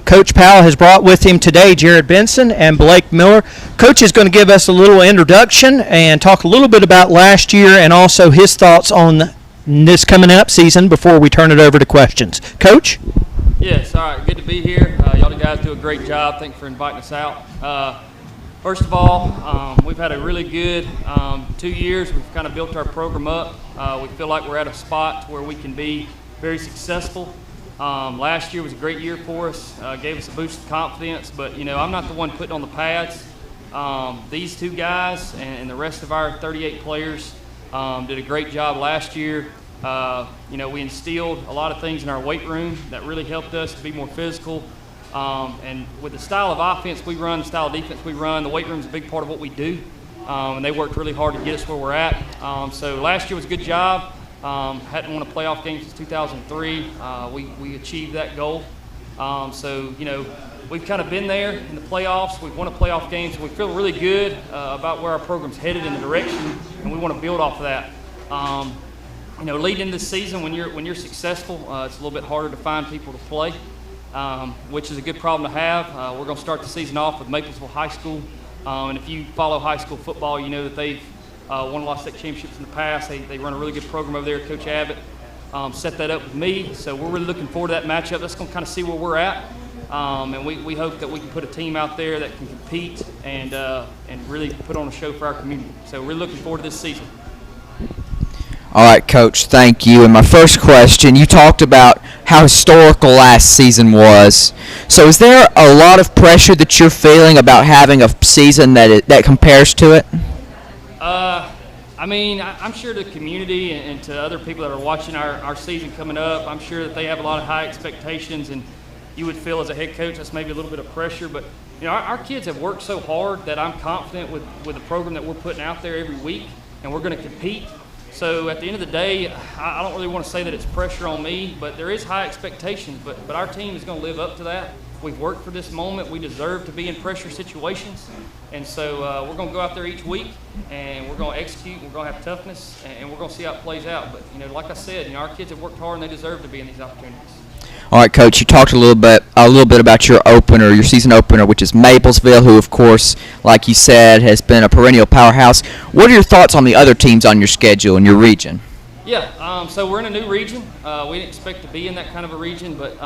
Coach Powell has brought with him today Jared Benson and Blake Miller. Coach is going to give us a little introduction and talk a little bit about last year and also his thoughts on this coming up season before we turn it over to questions. Coach? Yes, all right, good to be here. Y'all guys do a great job. Thanks for inviting us out. First of all, we've had a really good 2 years. We've kind of built our program up. We feel like we're at a spot where we can be very successful. Last year was a great year for us, gave us a boost of confidence, but, I'm not the one putting on the pads. These two guys and the rest of our 38 players did a great job last year. We instilled a lot of things in our weight room that really helped us to be more physical. And with the style of offense we run, the style of defense we run, the weight room is a big part of what we do. And they worked really hard to get us where we're at. So last year was a good job. Hadn't won a playoff game since 2003. We achieved that goal. We've kind of been there in the playoffs. We've won a playoff game, so we feel really good about where our program's headed in the direction, and we want to build off of that. Leading into this season, when you're successful, it's a little bit harder to find people to play, which is a good problem to have. We're going to start the season off with Maplesville High School, and if you follow high school football, you know that they've won a lot of state championships in the past. They run a really good program over there. Coach Abbott set that up with me, so we're really looking forward to that matchup. That's going to kind of see where we're at, and we hope that we can put a team out there that can compete and really put on a show for our community. So we're looking forward to this season. All right, Coach, thank you. And my first question, you talked about how historical last season was. So is there a lot of pressure that you're feeling about having a season that compares to it? I'm sure the community and to other people that are watching our season coming up, I'm sure that they have a lot of high expectations, and you would feel as a head coach that's maybe a little bit of pressure. But, our kids have worked so hard that I'm confident with the program that we're putting out there every week, and we're going to compete. So at the end of the day, I don't really want to say that it's pressure on me, but there is high expectations. But our team is going to live up to that. We've worked for this moment. We deserve to be in pressure situations. And so we're going to go out there each week, and we're going to execute. We're going to have toughness, and we're going to see how it plays out. But, like I said, our kids have worked hard, and they deserve to be in these opportunities. All right, Coach, you talked a little bit about your season opener, which is Maplesville, who, of course, like you said, has been a perennial powerhouse. What are your thoughts on the other teams on your schedule in your region? Yeah, so we're in a new region. We didn't expect to be in that kind of a region, but,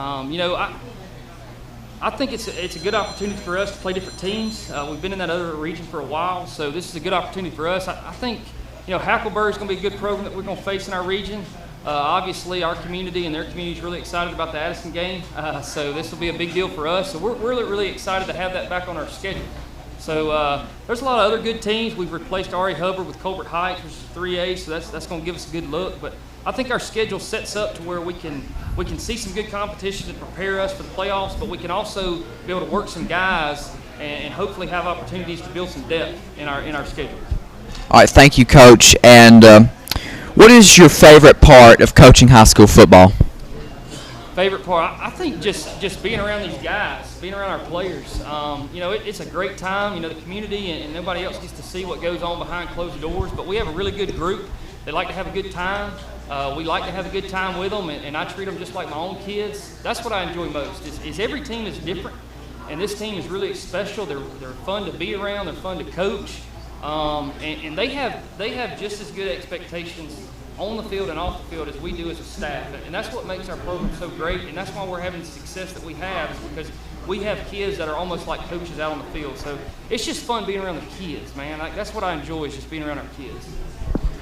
I think it's a good opportunity for us to play different teams. We've been in that other region for a while, so this is a good opportunity for us. I think, Hackleburg is going to be a good program that we're going to face in our region. Obviously, our community and their community is really excited about the Addison game, so this will be a big deal for us. So we're really, really excited to have that back on our schedule. So there's a lot of other good teams. We've replaced R.A. Hubbard with Colbert Heights, which is 3A, so that's going to give us a good look. But I think our schedule sets up to where we can see some good competition to prepare us for the playoffs, but we can also be able to work some guys and hopefully have opportunities to build some depth in our schedule. All right, thank you, Coach. And what is your favorite part of coaching high school football? Favorite part? I think just being around these guys, being around our players. It's a great time. The community and nobody else gets to see what goes on behind closed doors, but we have a really good group. They like to have a good time. We like to have a good time with them, and I treat them just like my own kids. That's what I enjoy most, is every team is different, and this team is really special. They're fun to be around. They're fun to coach. And they have just as good expectations on the field and off the field as we do as a staff. And that's what makes our program so great, and that's why we're having the success that we have, is because we have kids that are almost like coaches out on the field. So it's just fun being around the kids, man. That's what I enjoy, is just being around our kids.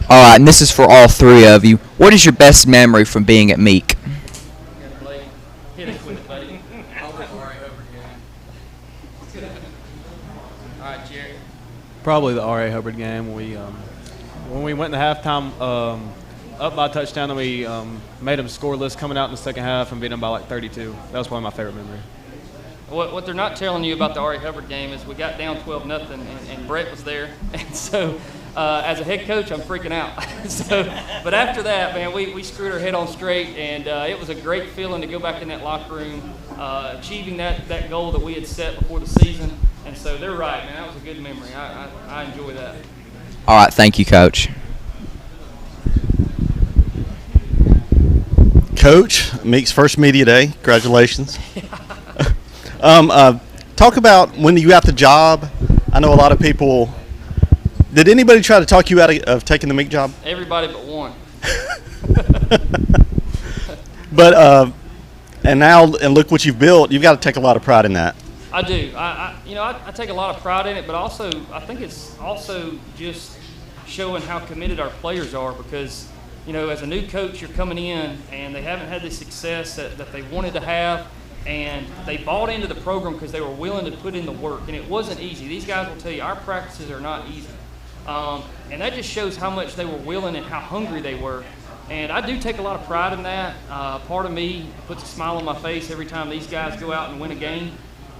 All right, and this is for all three of you. What is your best memory from being at Meek? Hit us with it, buddy. All right, Jerry. Probably the R.A. Hubbard game. When we went to halftime up by a touchdown, and we made them scoreless coming out in the second half and beat them by like 32. That was probably my favorite memory. What they're not telling you about the R.A. Hubbard game is we got down 12-0, and Brett was there. And so as a head coach, I'm freaking out. But after that, man, we screwed our head on straight, and it was a great feeling to go back in that locker room, achieving that goal that we had set before the season. And so they're right, man. That was a good memory. I enjoy that. All right, thank you, Coach. Coach, Meek's first media day. Congratulations. Talk about when you got the job. I know a lot of people. Did anybody try to talk you out of taking the Meek job? Everybody but one. But and look what you've built. You've got to take a lot of pride in that. I do. I take a lot of pride in it, but also I think it's also just showing how committed our players are because, as a new coach, you're coming in and they haven't had the success that they wanted to have, and they bought into the program because they were willing to put in the work, and it wasn't easy. These guys will tell you our practices are not easy, and that just shows how much they were willing and how hungry they were. And I do take a lot of pride in that. Part of me puts a smile on my face every time these guys go out and win a game.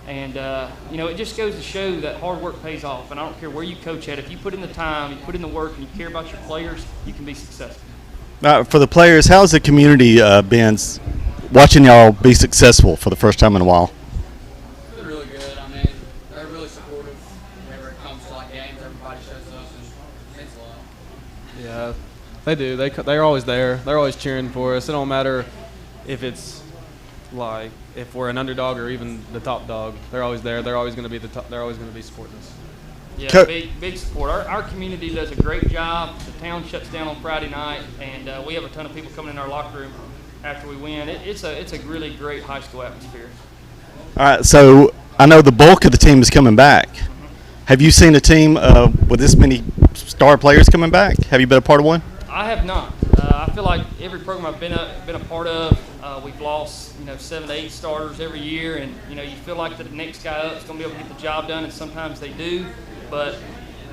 And, it just goes to show that hard work pays off. And I don't care where you coach at. If you put in the time, you put in the work, and you care about your players, you can be successful. For the players, how's the community been watching y'all be successful for the first time in a while? They're really good. I mean, they're really supportive whenever it comes to games. Everybody shows up and means a lot. Yeah, they do. They're always there. They're always cheering for us. It don't matter if it's if we're an underdog or even the top dog. They're always there. They're always going to be the top. They're always going to be supporting us. Yeah, big support. Our community does a great job. The town shuts down on Friday night, and we have a ton of people coming in our locker room after we win. It's a really great high school atmosphere. All right, so I know the bulk of the team is coming back. Have you seen a team with this many star players coming back? Have you been a part of one? I have not. I feel like every program I've been a part of, we've lost 7 to 8 starters every year, and you feel like the next guy up is going to be able to get the job done, and sometimes they do. But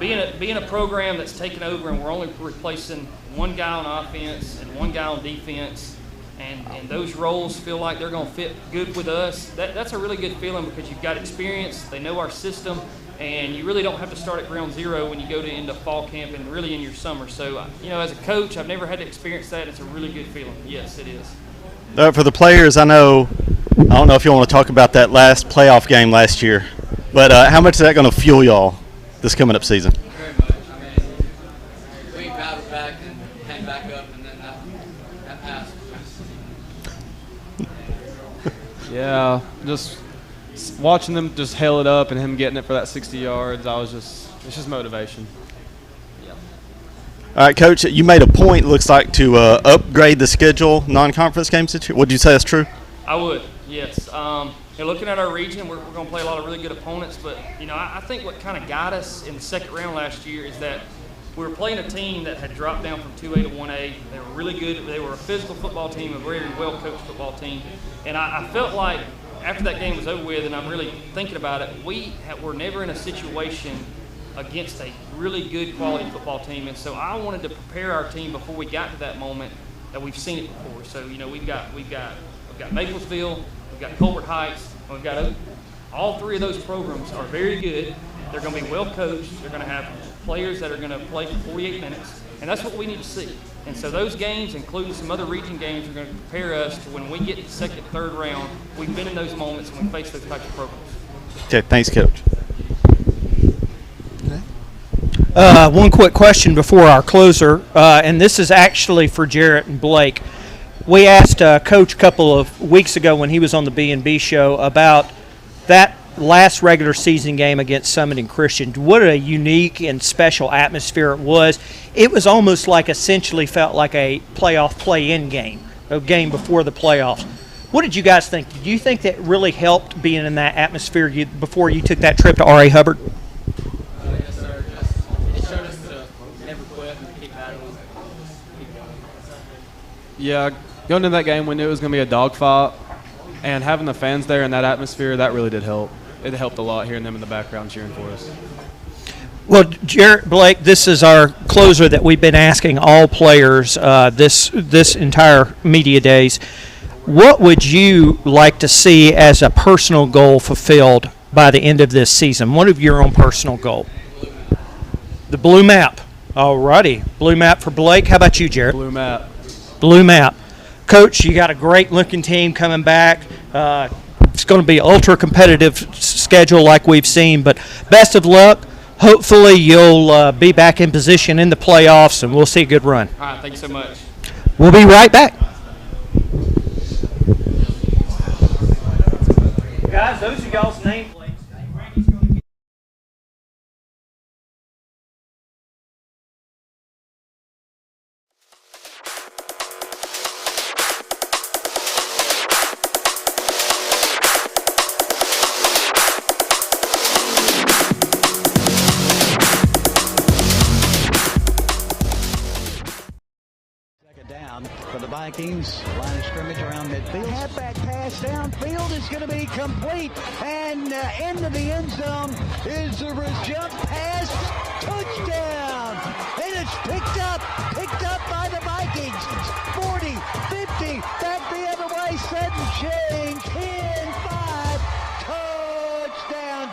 being a program that's taken over and we're only replacing one guy on offense and one guy on defense, and those roles feel like they're going to fit good with us, that's a really good feeling because you've got experience, they know our system, and you really don't have to start at ground zero when you go into fall camp and really in your summer. So, as a coach, I've never had to experience that. It's a really good feeling. Yes, it is. For the players, I don't know if you want to talk about that last playoff game last year, but how much is that going to fuel y'all this coming up season? Very much. I mean, we battled back and came back up, and then that pass was Yeah, just watching them just hail it up and him getting it for that 60 yards, it's just motivation. All right, Coach, you made a point, looks like, to upgrade the schedule non-conference games. Would you say that's true? I would, yes. Looking at our region, we're going to play a lot of really good opponents, but, I think what kind of got us in the second round last year is that we were playing a team that had dropped down from 2A to 1A. They were really good. They were a physical football team, a very well-coached football team. And I felt like after that game was over with, and I'm really thinking about it, we're never in a situation against a really good quality football team, and so I wanted to prepare our team before we got to that moment that we've seen it before. So we've got Maplesville, we've got Colbert Heights, and we've got Oakland. All three of those programs are very good. They're going to be well coached. They're going to have players that are going to play for 48 minutes, and that's what we need to see. And so those games, including some other region games, are going to prepare us to when we get to the second, third round, we've been in those moments and we face those types of programs. Okay, thanks, Coach. One quick question before our closer, and this is actually for Jarrett and Blake. We asked Coach a couple of weeks ago when he was on the B&B show about that last regular season game against Summit and Christian. What a unique and special atmosphere it was. It was almost like essentially felt like a playoff play-in game, a game before the playoffs. What did you guys think? Did you think that really helped being in that atmosphere before you took that trip to R.A. Hubbard? yes, sir. It showed us to never quit and keep battling. Keep going. Yeah, going into that game, we knew it was going to be a dogfight, and having the fans there in that atmosphere, that really did help. It helped a lot hearing them in the background cheering for us. Well, Jarrett, Blake, this is our closer that we've been asking all players this entire media days. What would you like to see as a personal goal fulfilled by the end of this season? What of your own personal goal? The blue map. All righty. Blue map for Blake. How about you, Jarrett? Blue map. Blue map. Coach, you got a great-looking team coming back. It's going to be an ultra-competitive schedule like we've seen, but best of luck. Hopefully you'll be back in position in the playoffs, and we'll see a good run. All right, thank you so much. We'll be right back. Guys, those are y'all's nameplates. Down for the Vikings. Line of scrimmage around midfield. Halfback pass downfield is going to be complete. And into the end zone is the jump pass. Touchdown. And it's picked up by the Vikings. 40, 50, back the other way, sudden change. 10, 5, touchdown.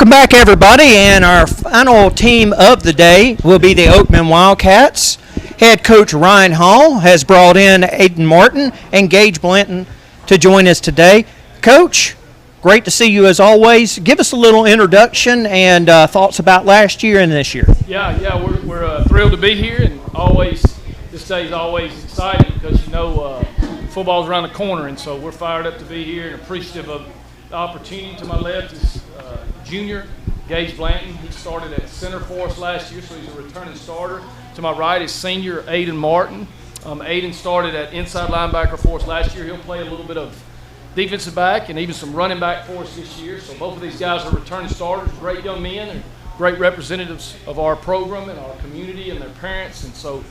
Welcome back, everybody, and our final team of the day will be the Oakman Wildcats. Head coach Ryan Hall has brought in Aiden Martin and Gage Blanton to join us today. Coach, great to see you as always. Give us a little introduction and thoughts about last year and this year. Yeah, we're thrilled to be here, and this day is always exciting because football's around the corner, and so we're fired up to be here and appreciative of the opportunity. To my left is junior Gage Blanton. He started at center for us last year, so he's a returning starter. To my right is senior Aiden Martin. Aiden started at inside linebacker for us last year. He'll play a little bit of defensive back and even some running back for us this year. So both of these guys are returning starters, great young men and great representatives of our program and our community and their parents. And so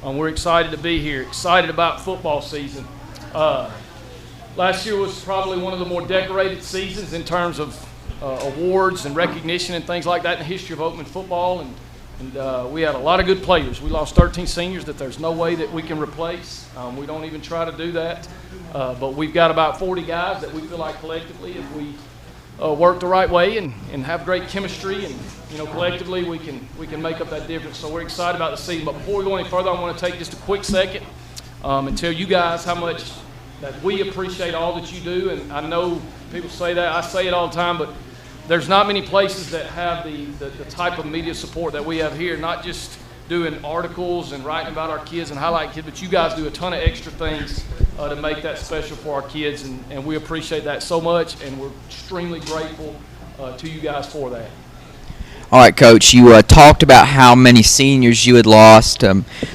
we're excited to be here, excited about football season. Last year was probably one of the more decorated seasons in terms of awards and recognition and things like that in the history of Oakland football. And we had a lot of good players. We lost 13 seniors that there's no way that we can replace. We don't even try to do that. But we've got about 40 guys that we feel like collectively, if we work the right way and have great chemistry and collectively we can make up that difference. So we're excited about the season. But before we go any further, I want to take just a quick second and tell you guys how much that we appreciate all that you do. And I know people say that, I say it all the time, but there's not many places that have the type of media support that we have here, not just doing articles and writing about our kids and highlighting kids, but you guys do a ton of extra things to make that special for our kids, and we appreciate that so much, and we're extremely grateful to you guys for that. All right, Coach, you talked about how many seniors you had lost.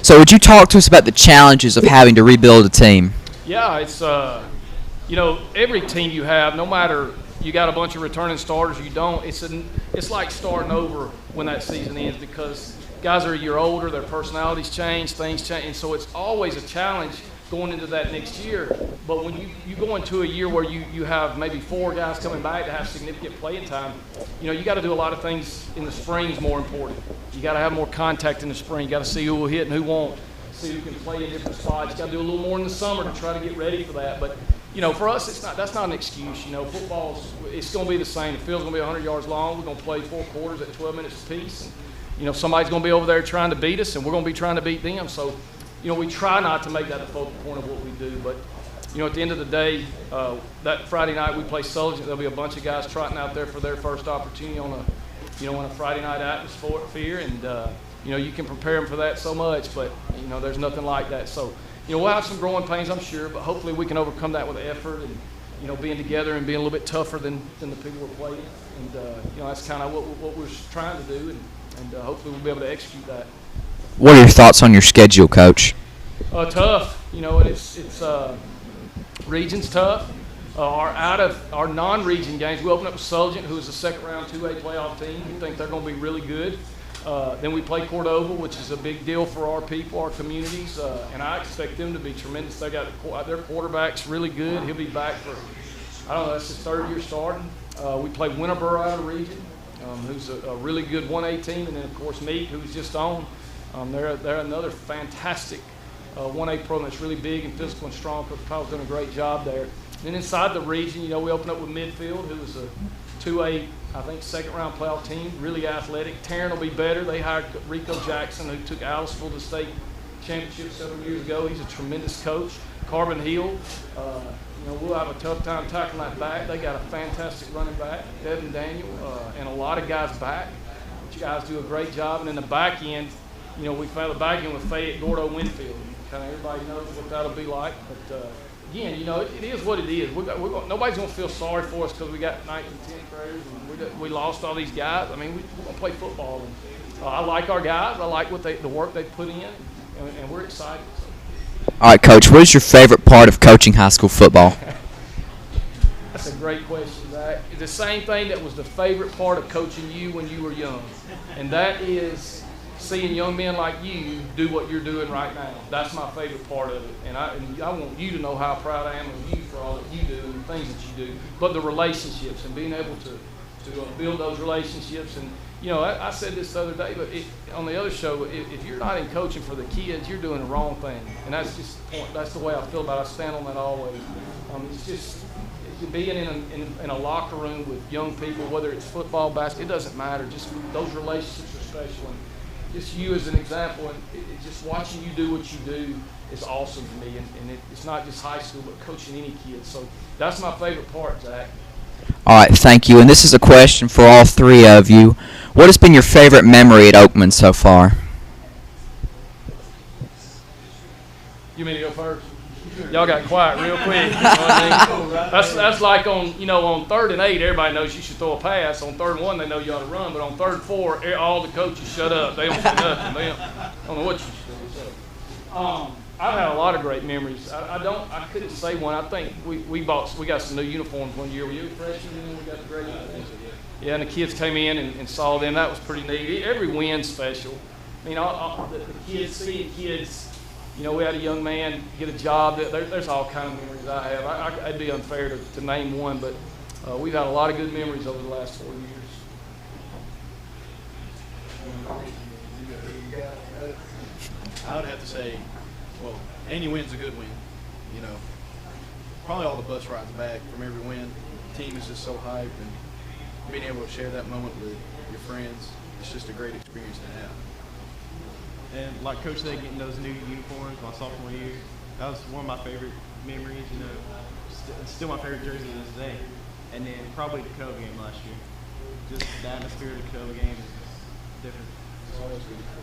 So would you talk to us about the challenges of having to rebuild a team? Yeah, it's, every team you have, no matter you got a bunch of returning starters, you don't, it's like starting over when that season ends because guys are a year older, their personalities change, things change, and so it's always a challenge going into that next year. But when you go into a year where you have maybe 4 guys coming back to have significant playing time, you got to do a lot of things in the spring is more important. You got to have more contact in the spring. You got to see who will hit and who won't, see who can play in different spots. You got to do a little more in the summer to try to get ready for that. But for us, that's not an excuse. It's going to be the same. The field's going to be 100 yards long. We're going to play 4 quarters at 12 minutes apiece. And, somebody's going to be over there trying to beat us, and we're going to be trying to beat them. So, we try not to make that the focal point of what we do. But, at the end of the day, that Friday night we play Sullivan. There'll be a bunch of guys trotting out there for their first opportunity on a Friday night atmosphere. And, you can prepare them for that so much, but, there's nothing like that. So, we'll have some growing pains, I'm sure, but hopefully we can overcome that with effort and, being together and being a little bit tougher than the people we're playing. And, that's kind of what we're trying to do, and hopefully we'll be able to execute that. What are your thoughts on your schedule, Coach? Tough, and it's region's tough. Our non-region games, we open up with Sullivan, who is a second-round 2A playoff team. We think they're going to be really good. Then we play Cordova, which is a big deal for our people, our communities, and I expect them to be tremendous. They got their quarterback's really good. He'll be back for, that's his 3rd year starting. We play Winterboro out of the region, who's a really good 1A team, and then of course Meek, who's just on. They're another fantastic 1A program that's really big and physical and strong. Coach Powell's done a great job there. And then inside the region, we open up with Midfield, who is a 2A, I think, second-round playoff team, really athletic. Tarrant will be better. They hired Rico Jackson, who took Aliceville to the state championship several years ago. He's a tremendous coach. Carbon Hill, we'll have a tough time tackling that back. They got a fantastic running back, Devin Daniel, and a lot of guys back. You guys do a great job. And then the back end, we found the back end with Fayette, Gordo, Winfield. Kind of everybody knows what that'll be like. But, again, it is what it is. Nobody's going to feel sorry for us because we got 9th and 10th graders and we lost all these guys. I mean, we're going to play football. And, I like our guys. I like the work they put in, and we're excited. All right, Coach, what is your favorite part of coaching high school football? That's a great question, Zach. It's the same thing that was the favorite part of coaching you when you were young, and that is seeing young men like you do what you're doing right now. That's my favorite part of it, and I want you to know how proud I am of you for all that you do and the things that you do, but the relationships and being able to build those relationships. And I said this the other day, but on the other show, if you're not in coaching for the kids, you're doing the wrong thing, and that's just the point. That's the way I feel about it. I stand on that always. It's just being in a locker room with young people, whether it's football, basketball, it doesn't matter. Just those relationships are special. And just you as an example, and just watching you do what you do is awesome to me. And it's not just high school, but coaching any kid. So that's my favorite part, Zach. All right, thank you. And this is a question for all three of you. What has been your favorite memory at Oakman so far? You mean to go first? Y'all got quiet real quick. You know what I mean? That's like on 3rd and 8, everybody knows you should throw a pass. On 3rd and 1, they know you ought to run. But on 3rd and 4, all the coaches shut up. They don't say nothing. They don't know what you should do. I've had a lot of great memories. I couldn't say one. I think we got some new uniforms one year. Were you a freshman then? We got the great uniforms. Yeah, and the kids came in and saw them. That was pretty neat. Every win's special. I mean, the kids, seeing kids. We had a young man get a job. There's all kinds of memories I have. It'd be unfair to name one, but we've had a lot of good memories over the last 4 years. I would have to say, well, any win's a good win. Probably all the bus rides back from every win. The team is just so hyped, and being able to share that moment with your friends, it's just a great experience to have. And like Coach said, getting those new uniforms my sophomore year, that was one of my favorite memories. It's still my favorite jersey to this day. And then probably the Cove game last year. Just the atmosphere of the Cove game is different. It's always really cool.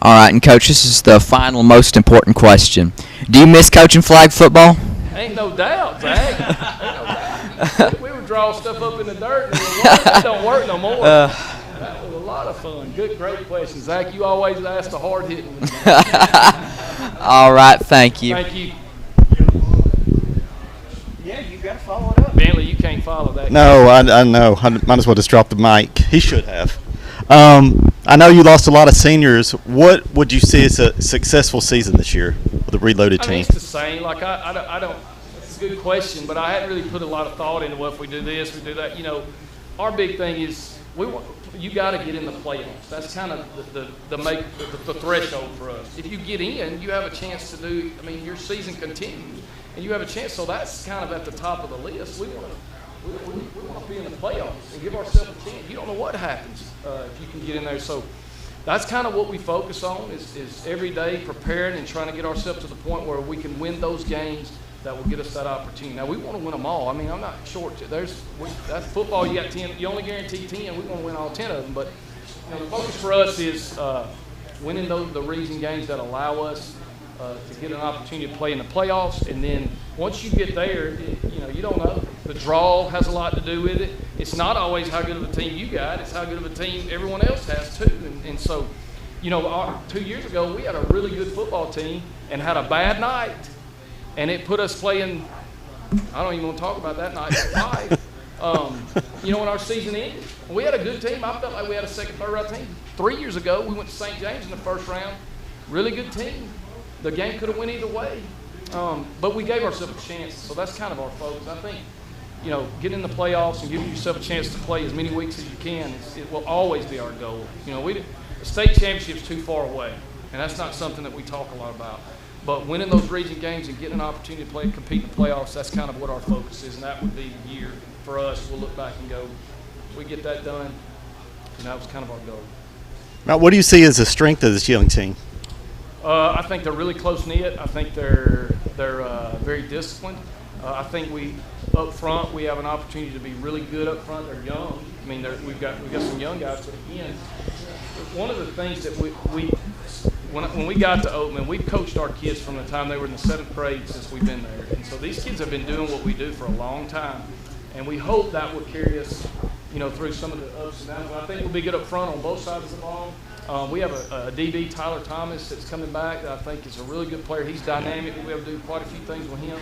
All right, and Coach, this is the final, most important question. Do you miss coaching flag football? Ain't no doubt, Zach. Ain't no doubt. We would draw stuff up in the dirt, and that don't work no more. That was a lot of fun. Great question, Zach. You always ask the hard hitting. All right, thank you. Thank you. Yeah, you got to follow it up. Bentley, you can't follow that. No, I know. I might as well just drop the mic. He should have. I know you lost a lot of seniors. What would you see as a successful season this year with a reloaded team? It's the same. Like I don't. It's a good question, but I hadn't really put a lot of thought into what if we do this, we do that. Our big thing is you got to get in the playoffs. That's kind of the threshold for us. If you get in, you have a chance to do. I mean, your season continues, and you have a chance. So that's kind of at the top of the list. We want to be in the playoffs and give ourselves a chance. You don't know what happens if you can get in there. So that's kind of what we focus on is every day preparing and trying to get ourselves to the point where we can win those games that will get us that opportunity. Now, we want to win them all. I mean, I'm not short. That's football. You got 10. You only guarantee 10. We want to win all 10 of them. But the focus for us is winning the region games that allow us to get an opportunity to play in the playoffs. And then once you get there, you don't know. The draw has a lot to do with it. It's not always how good of a team you got. It's how good of a team everyone else has too. And so, 2 years ago, we had a really good football team and had a bad night. And it put us playing, I don't even want to talk about that night, 5. When our season ended. We had a good team. I felt like we had a second, third round team. 3 years ago, we went to St. James in the first round. Really good team. The game could have went either way. But we gave ourselves a chance. So that's kind of our focus. I think, get in the playoffs and give yourself a chance to play as many weeks as you can. It will always be our goal. The state championship's too far away. And that's not something that we talk a lot about. But winning those region games and getting an opportunity to compete in the playoffs, that's kind of what our focus is, and that would be the year for us. We'll look back and go, we get that done, and that was kind of our goal. Now, what do you see as the strength of this young team? I think they're really close-knit. I think they're very disciplined. I think up front, we have an opportunity to be really good up front. They're young. I mean, we've got some young guys, but again, one of the things that when we got to Oakman, we've coached our kids from the time they were in the 7th grade since we've been there. And so these kids have been doing what we do for a long time. And we hope that will carry us, through some of the ups and downs. But I think we'll be good up front on both sides of the ball. We have a DB, Tyler Thomas, that's coming back that I think is a really good player. He's dynamic. We'll be able to do quite a few things with him.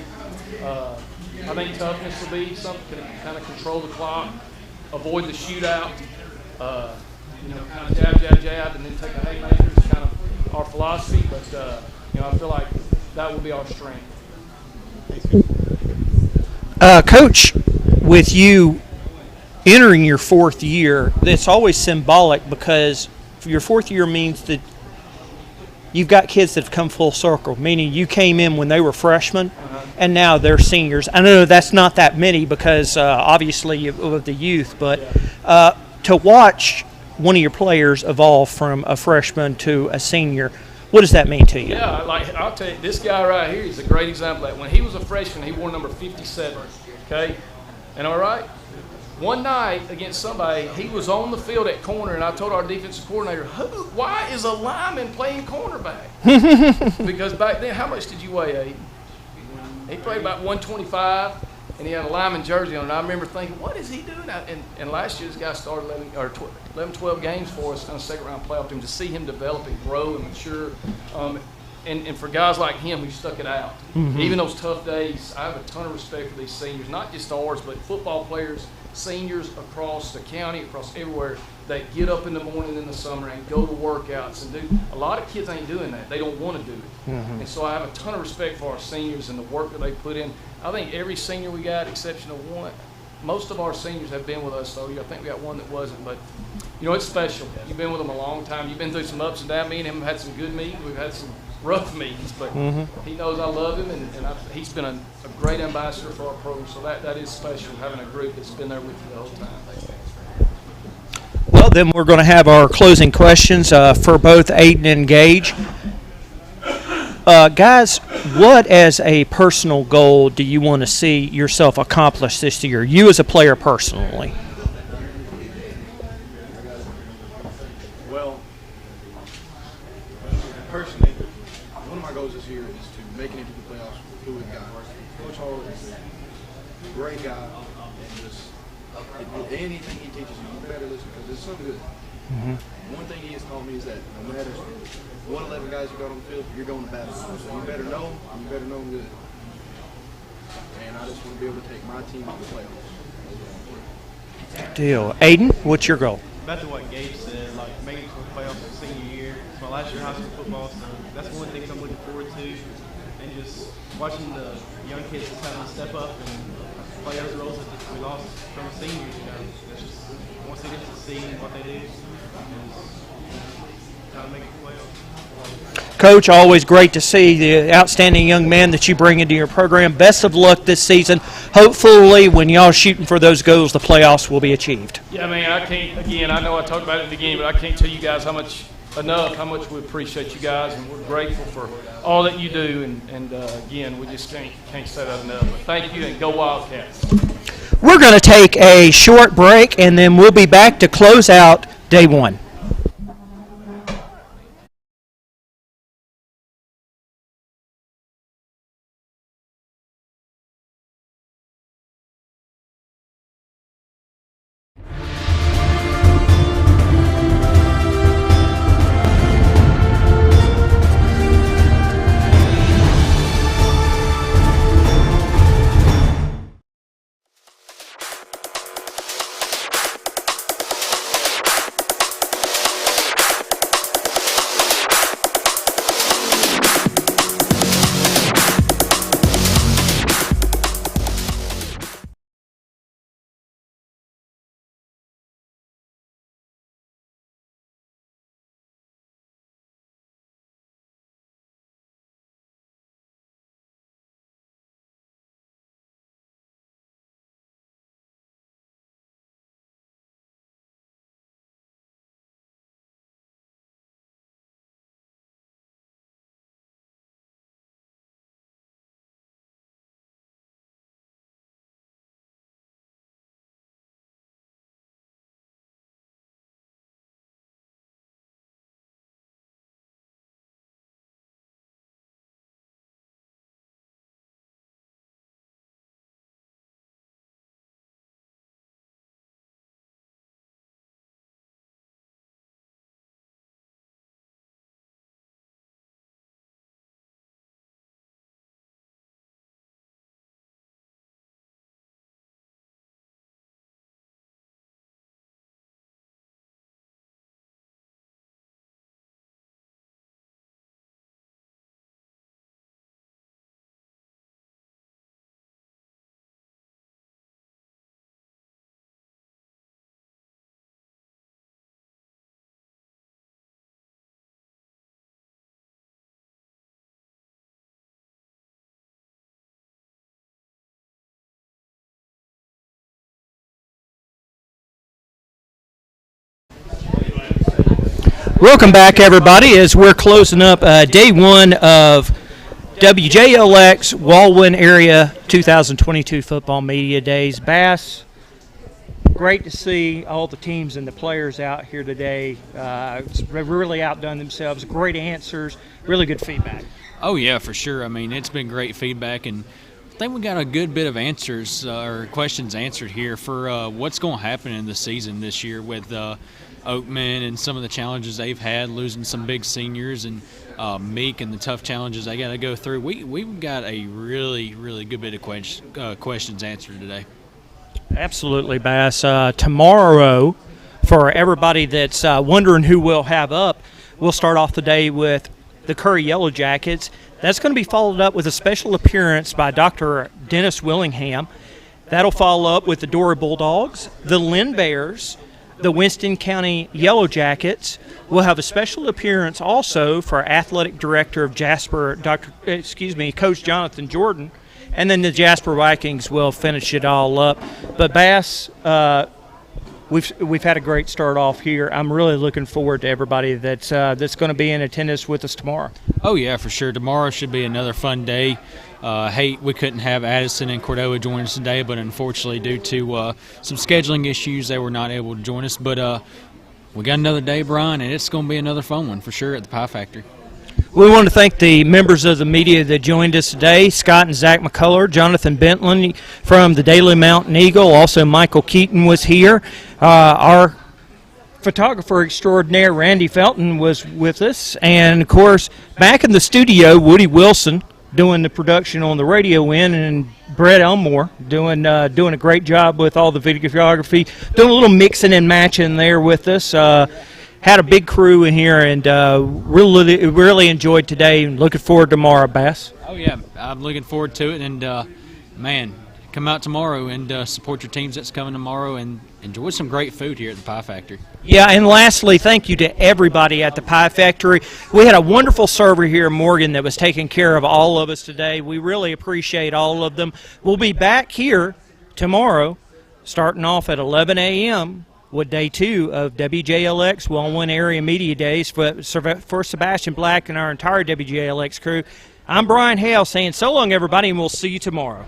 I think toughness will be something that can kind of control the clock, avoid the shootout, kind of jab, and then take a haymaker is kind of our philosophy, but I feel like that will be our strength. Coach, with you entering your 4th year, it's always symbolic because your 4th year means that you've got kids that have come full circle, meaning you came in when they were freshmen, and now they're seniors. I know that's not that many because obviously of the youth, but to watch one of your players evolve from a freshman to a senior, what does that mean to you? Yeah, like I'll tell you, this guy right here is a great example of that. When he was a freshman, he wore number 57, okay? And all right, one night against somebody, he was on the field at corner, and I told our defensive coordinator, why is a lineman playing cornerback? Because back then, how much did you weigh, Aiden? He played about 125, and he had a lineman jersey on, and I remember thinking, what is he doing? And last year, this guy started 11, 12 games for us on a second-round playoff team. To see him develop and grow and mature, and for guys like him who stuck it out, even those tough days, I have a ton of respect for these seniors, not just ours, but football players, seniors across the county, across everywhere, that get up in the morning in the summer and go to workouts and do. A lot of kids ain't doing that. They don't want to do it. And so I have a ton of respect for our seniors and the work that they put in. I think every senior we got, exception of one, most of our seniors have been with us, though. I think we got one that wasn't, but you know, it's special. You've been with them a long time. You've been through some ups and downs. Me and him have had some good meetings. We've had some rough meetings, but he knows I love him, and he's been a great ambassador for our program. So that is special, having a group that's been there with you the whole time. Well, then we're going to have our closing questions for both Aiden and Gage. Guys, what as a personal goal do you want to see yourself accomplish this year? You as a player personally. Well, personally, one of my goals this year is to make it into the playoffs with who we've got. Coach Hall is a great guy, and just anything he teaches you better listen because it's so good. One thing he has taught me is that no matter what 11 guys you got on the field, you're going to battle. So you better know them, and you better know them good. And I just want to be able to take my team to the playoffs. Good deal. Aiden, what's your goal? Back to what Gage said, like making it to the playoffs in senior year. It's my last year of high school football, so that's one thing I'm looking forward to. And just watching the young kids just having to step up and play those roles that we lost from the seniors. You know, it's just once they get to see what they do, and try to make it to the playoffs. Coach, always great to see the outstanding young man that you bring into your program. Best of luck this season. Hopefully, when y'all are shooting for those goals, the playoffs will be achieved. Yeah, I mean, I can't, again, I know I talked about it at the beginning, but I can't tell you guys how much we appreciate you guys, and we're grateful for all that you do, and again, we just can't say that enough. But thank you, and go Wildcats. We're going to take a short break, and then we'll be back to close out day one. Welcome back, everybody, as we're closing up day one of WJLX Walwyn Area 2022 Football Media Days. Bass, great to see all the teams and the players out here today. They've really outdone themselves. Great answers, really good feedback. Oh, yeah, for sure. I mean, it's been great feedback, and I think we got a good bit of answers or questions answered here for what's going to happen in the season this year with Oakman and some of the challenges they've had, losing some big seniors, and Meek and the tough challenges they got to go through. We've got a really, really good bit of questions answered today. Absolutely, Bass. Tomorrow, for everybody that's wondering who we'll have up, we'll start off the day with the Curry Yellow Jackets. That's going to be followed up with a special appearance by Dr. Dennis Willingham. That'll follow up with the Dory Bulldogs, the Lynn Bears, the Winston County Yellow Jackets. We'll have a special appearance also for Athletic Director of Jasper, Coach Jonathan Jordan, and then the Jasper Vikings will finish it all up. But Bass, we've had a great start off here. I'm really looking forward to everybody that's going to be in attendance with us tomorrow. Oh yeah, for sure. Tomorrow should be another fun day. Hate we couldn't have Addison and Cordova join us today, but unfortunately due to some scheduling issues, they were not able to join us. But we got another day, Brian, and it's going to be another fun one for sure at the Pie Factory. We want to thank the members of the media that joined us today, Scott and Zach McCullough, Jonathan Bentland from the Daily Mountain Eagle, also Michael Keaton was here. Our photographer extraordinaire, Randy Felton, was with us. And, of course, back in the studio, Woody Wilson doing the production on the radio end, and Brett Elmore doing a great job with all the videography, doing a little mixing and matching there with us. Had a big crew in here, and really enjoyed today, and looking forward to tomorrow, Bass. Oh, yeah, I'm looking forward to it, and, man, come out tomorrow and support your teams that's coming tomorrow and enjoy some great food here at the Pie Factory. Yeah, and lastly, thank you to everybody at the Pie Factory. We had a wonderful server here, Morgan, that was taking care of all of us today. We really appreciate all of them. We'll be back here tomorrow, starting off at 11 a.m., with day 2 of WJLX Walwyn Area Media Days for Sebastian Black and our entire WJLX crew. I'm Brian Hale saying so long, everybody, and we'll see you tomorrow.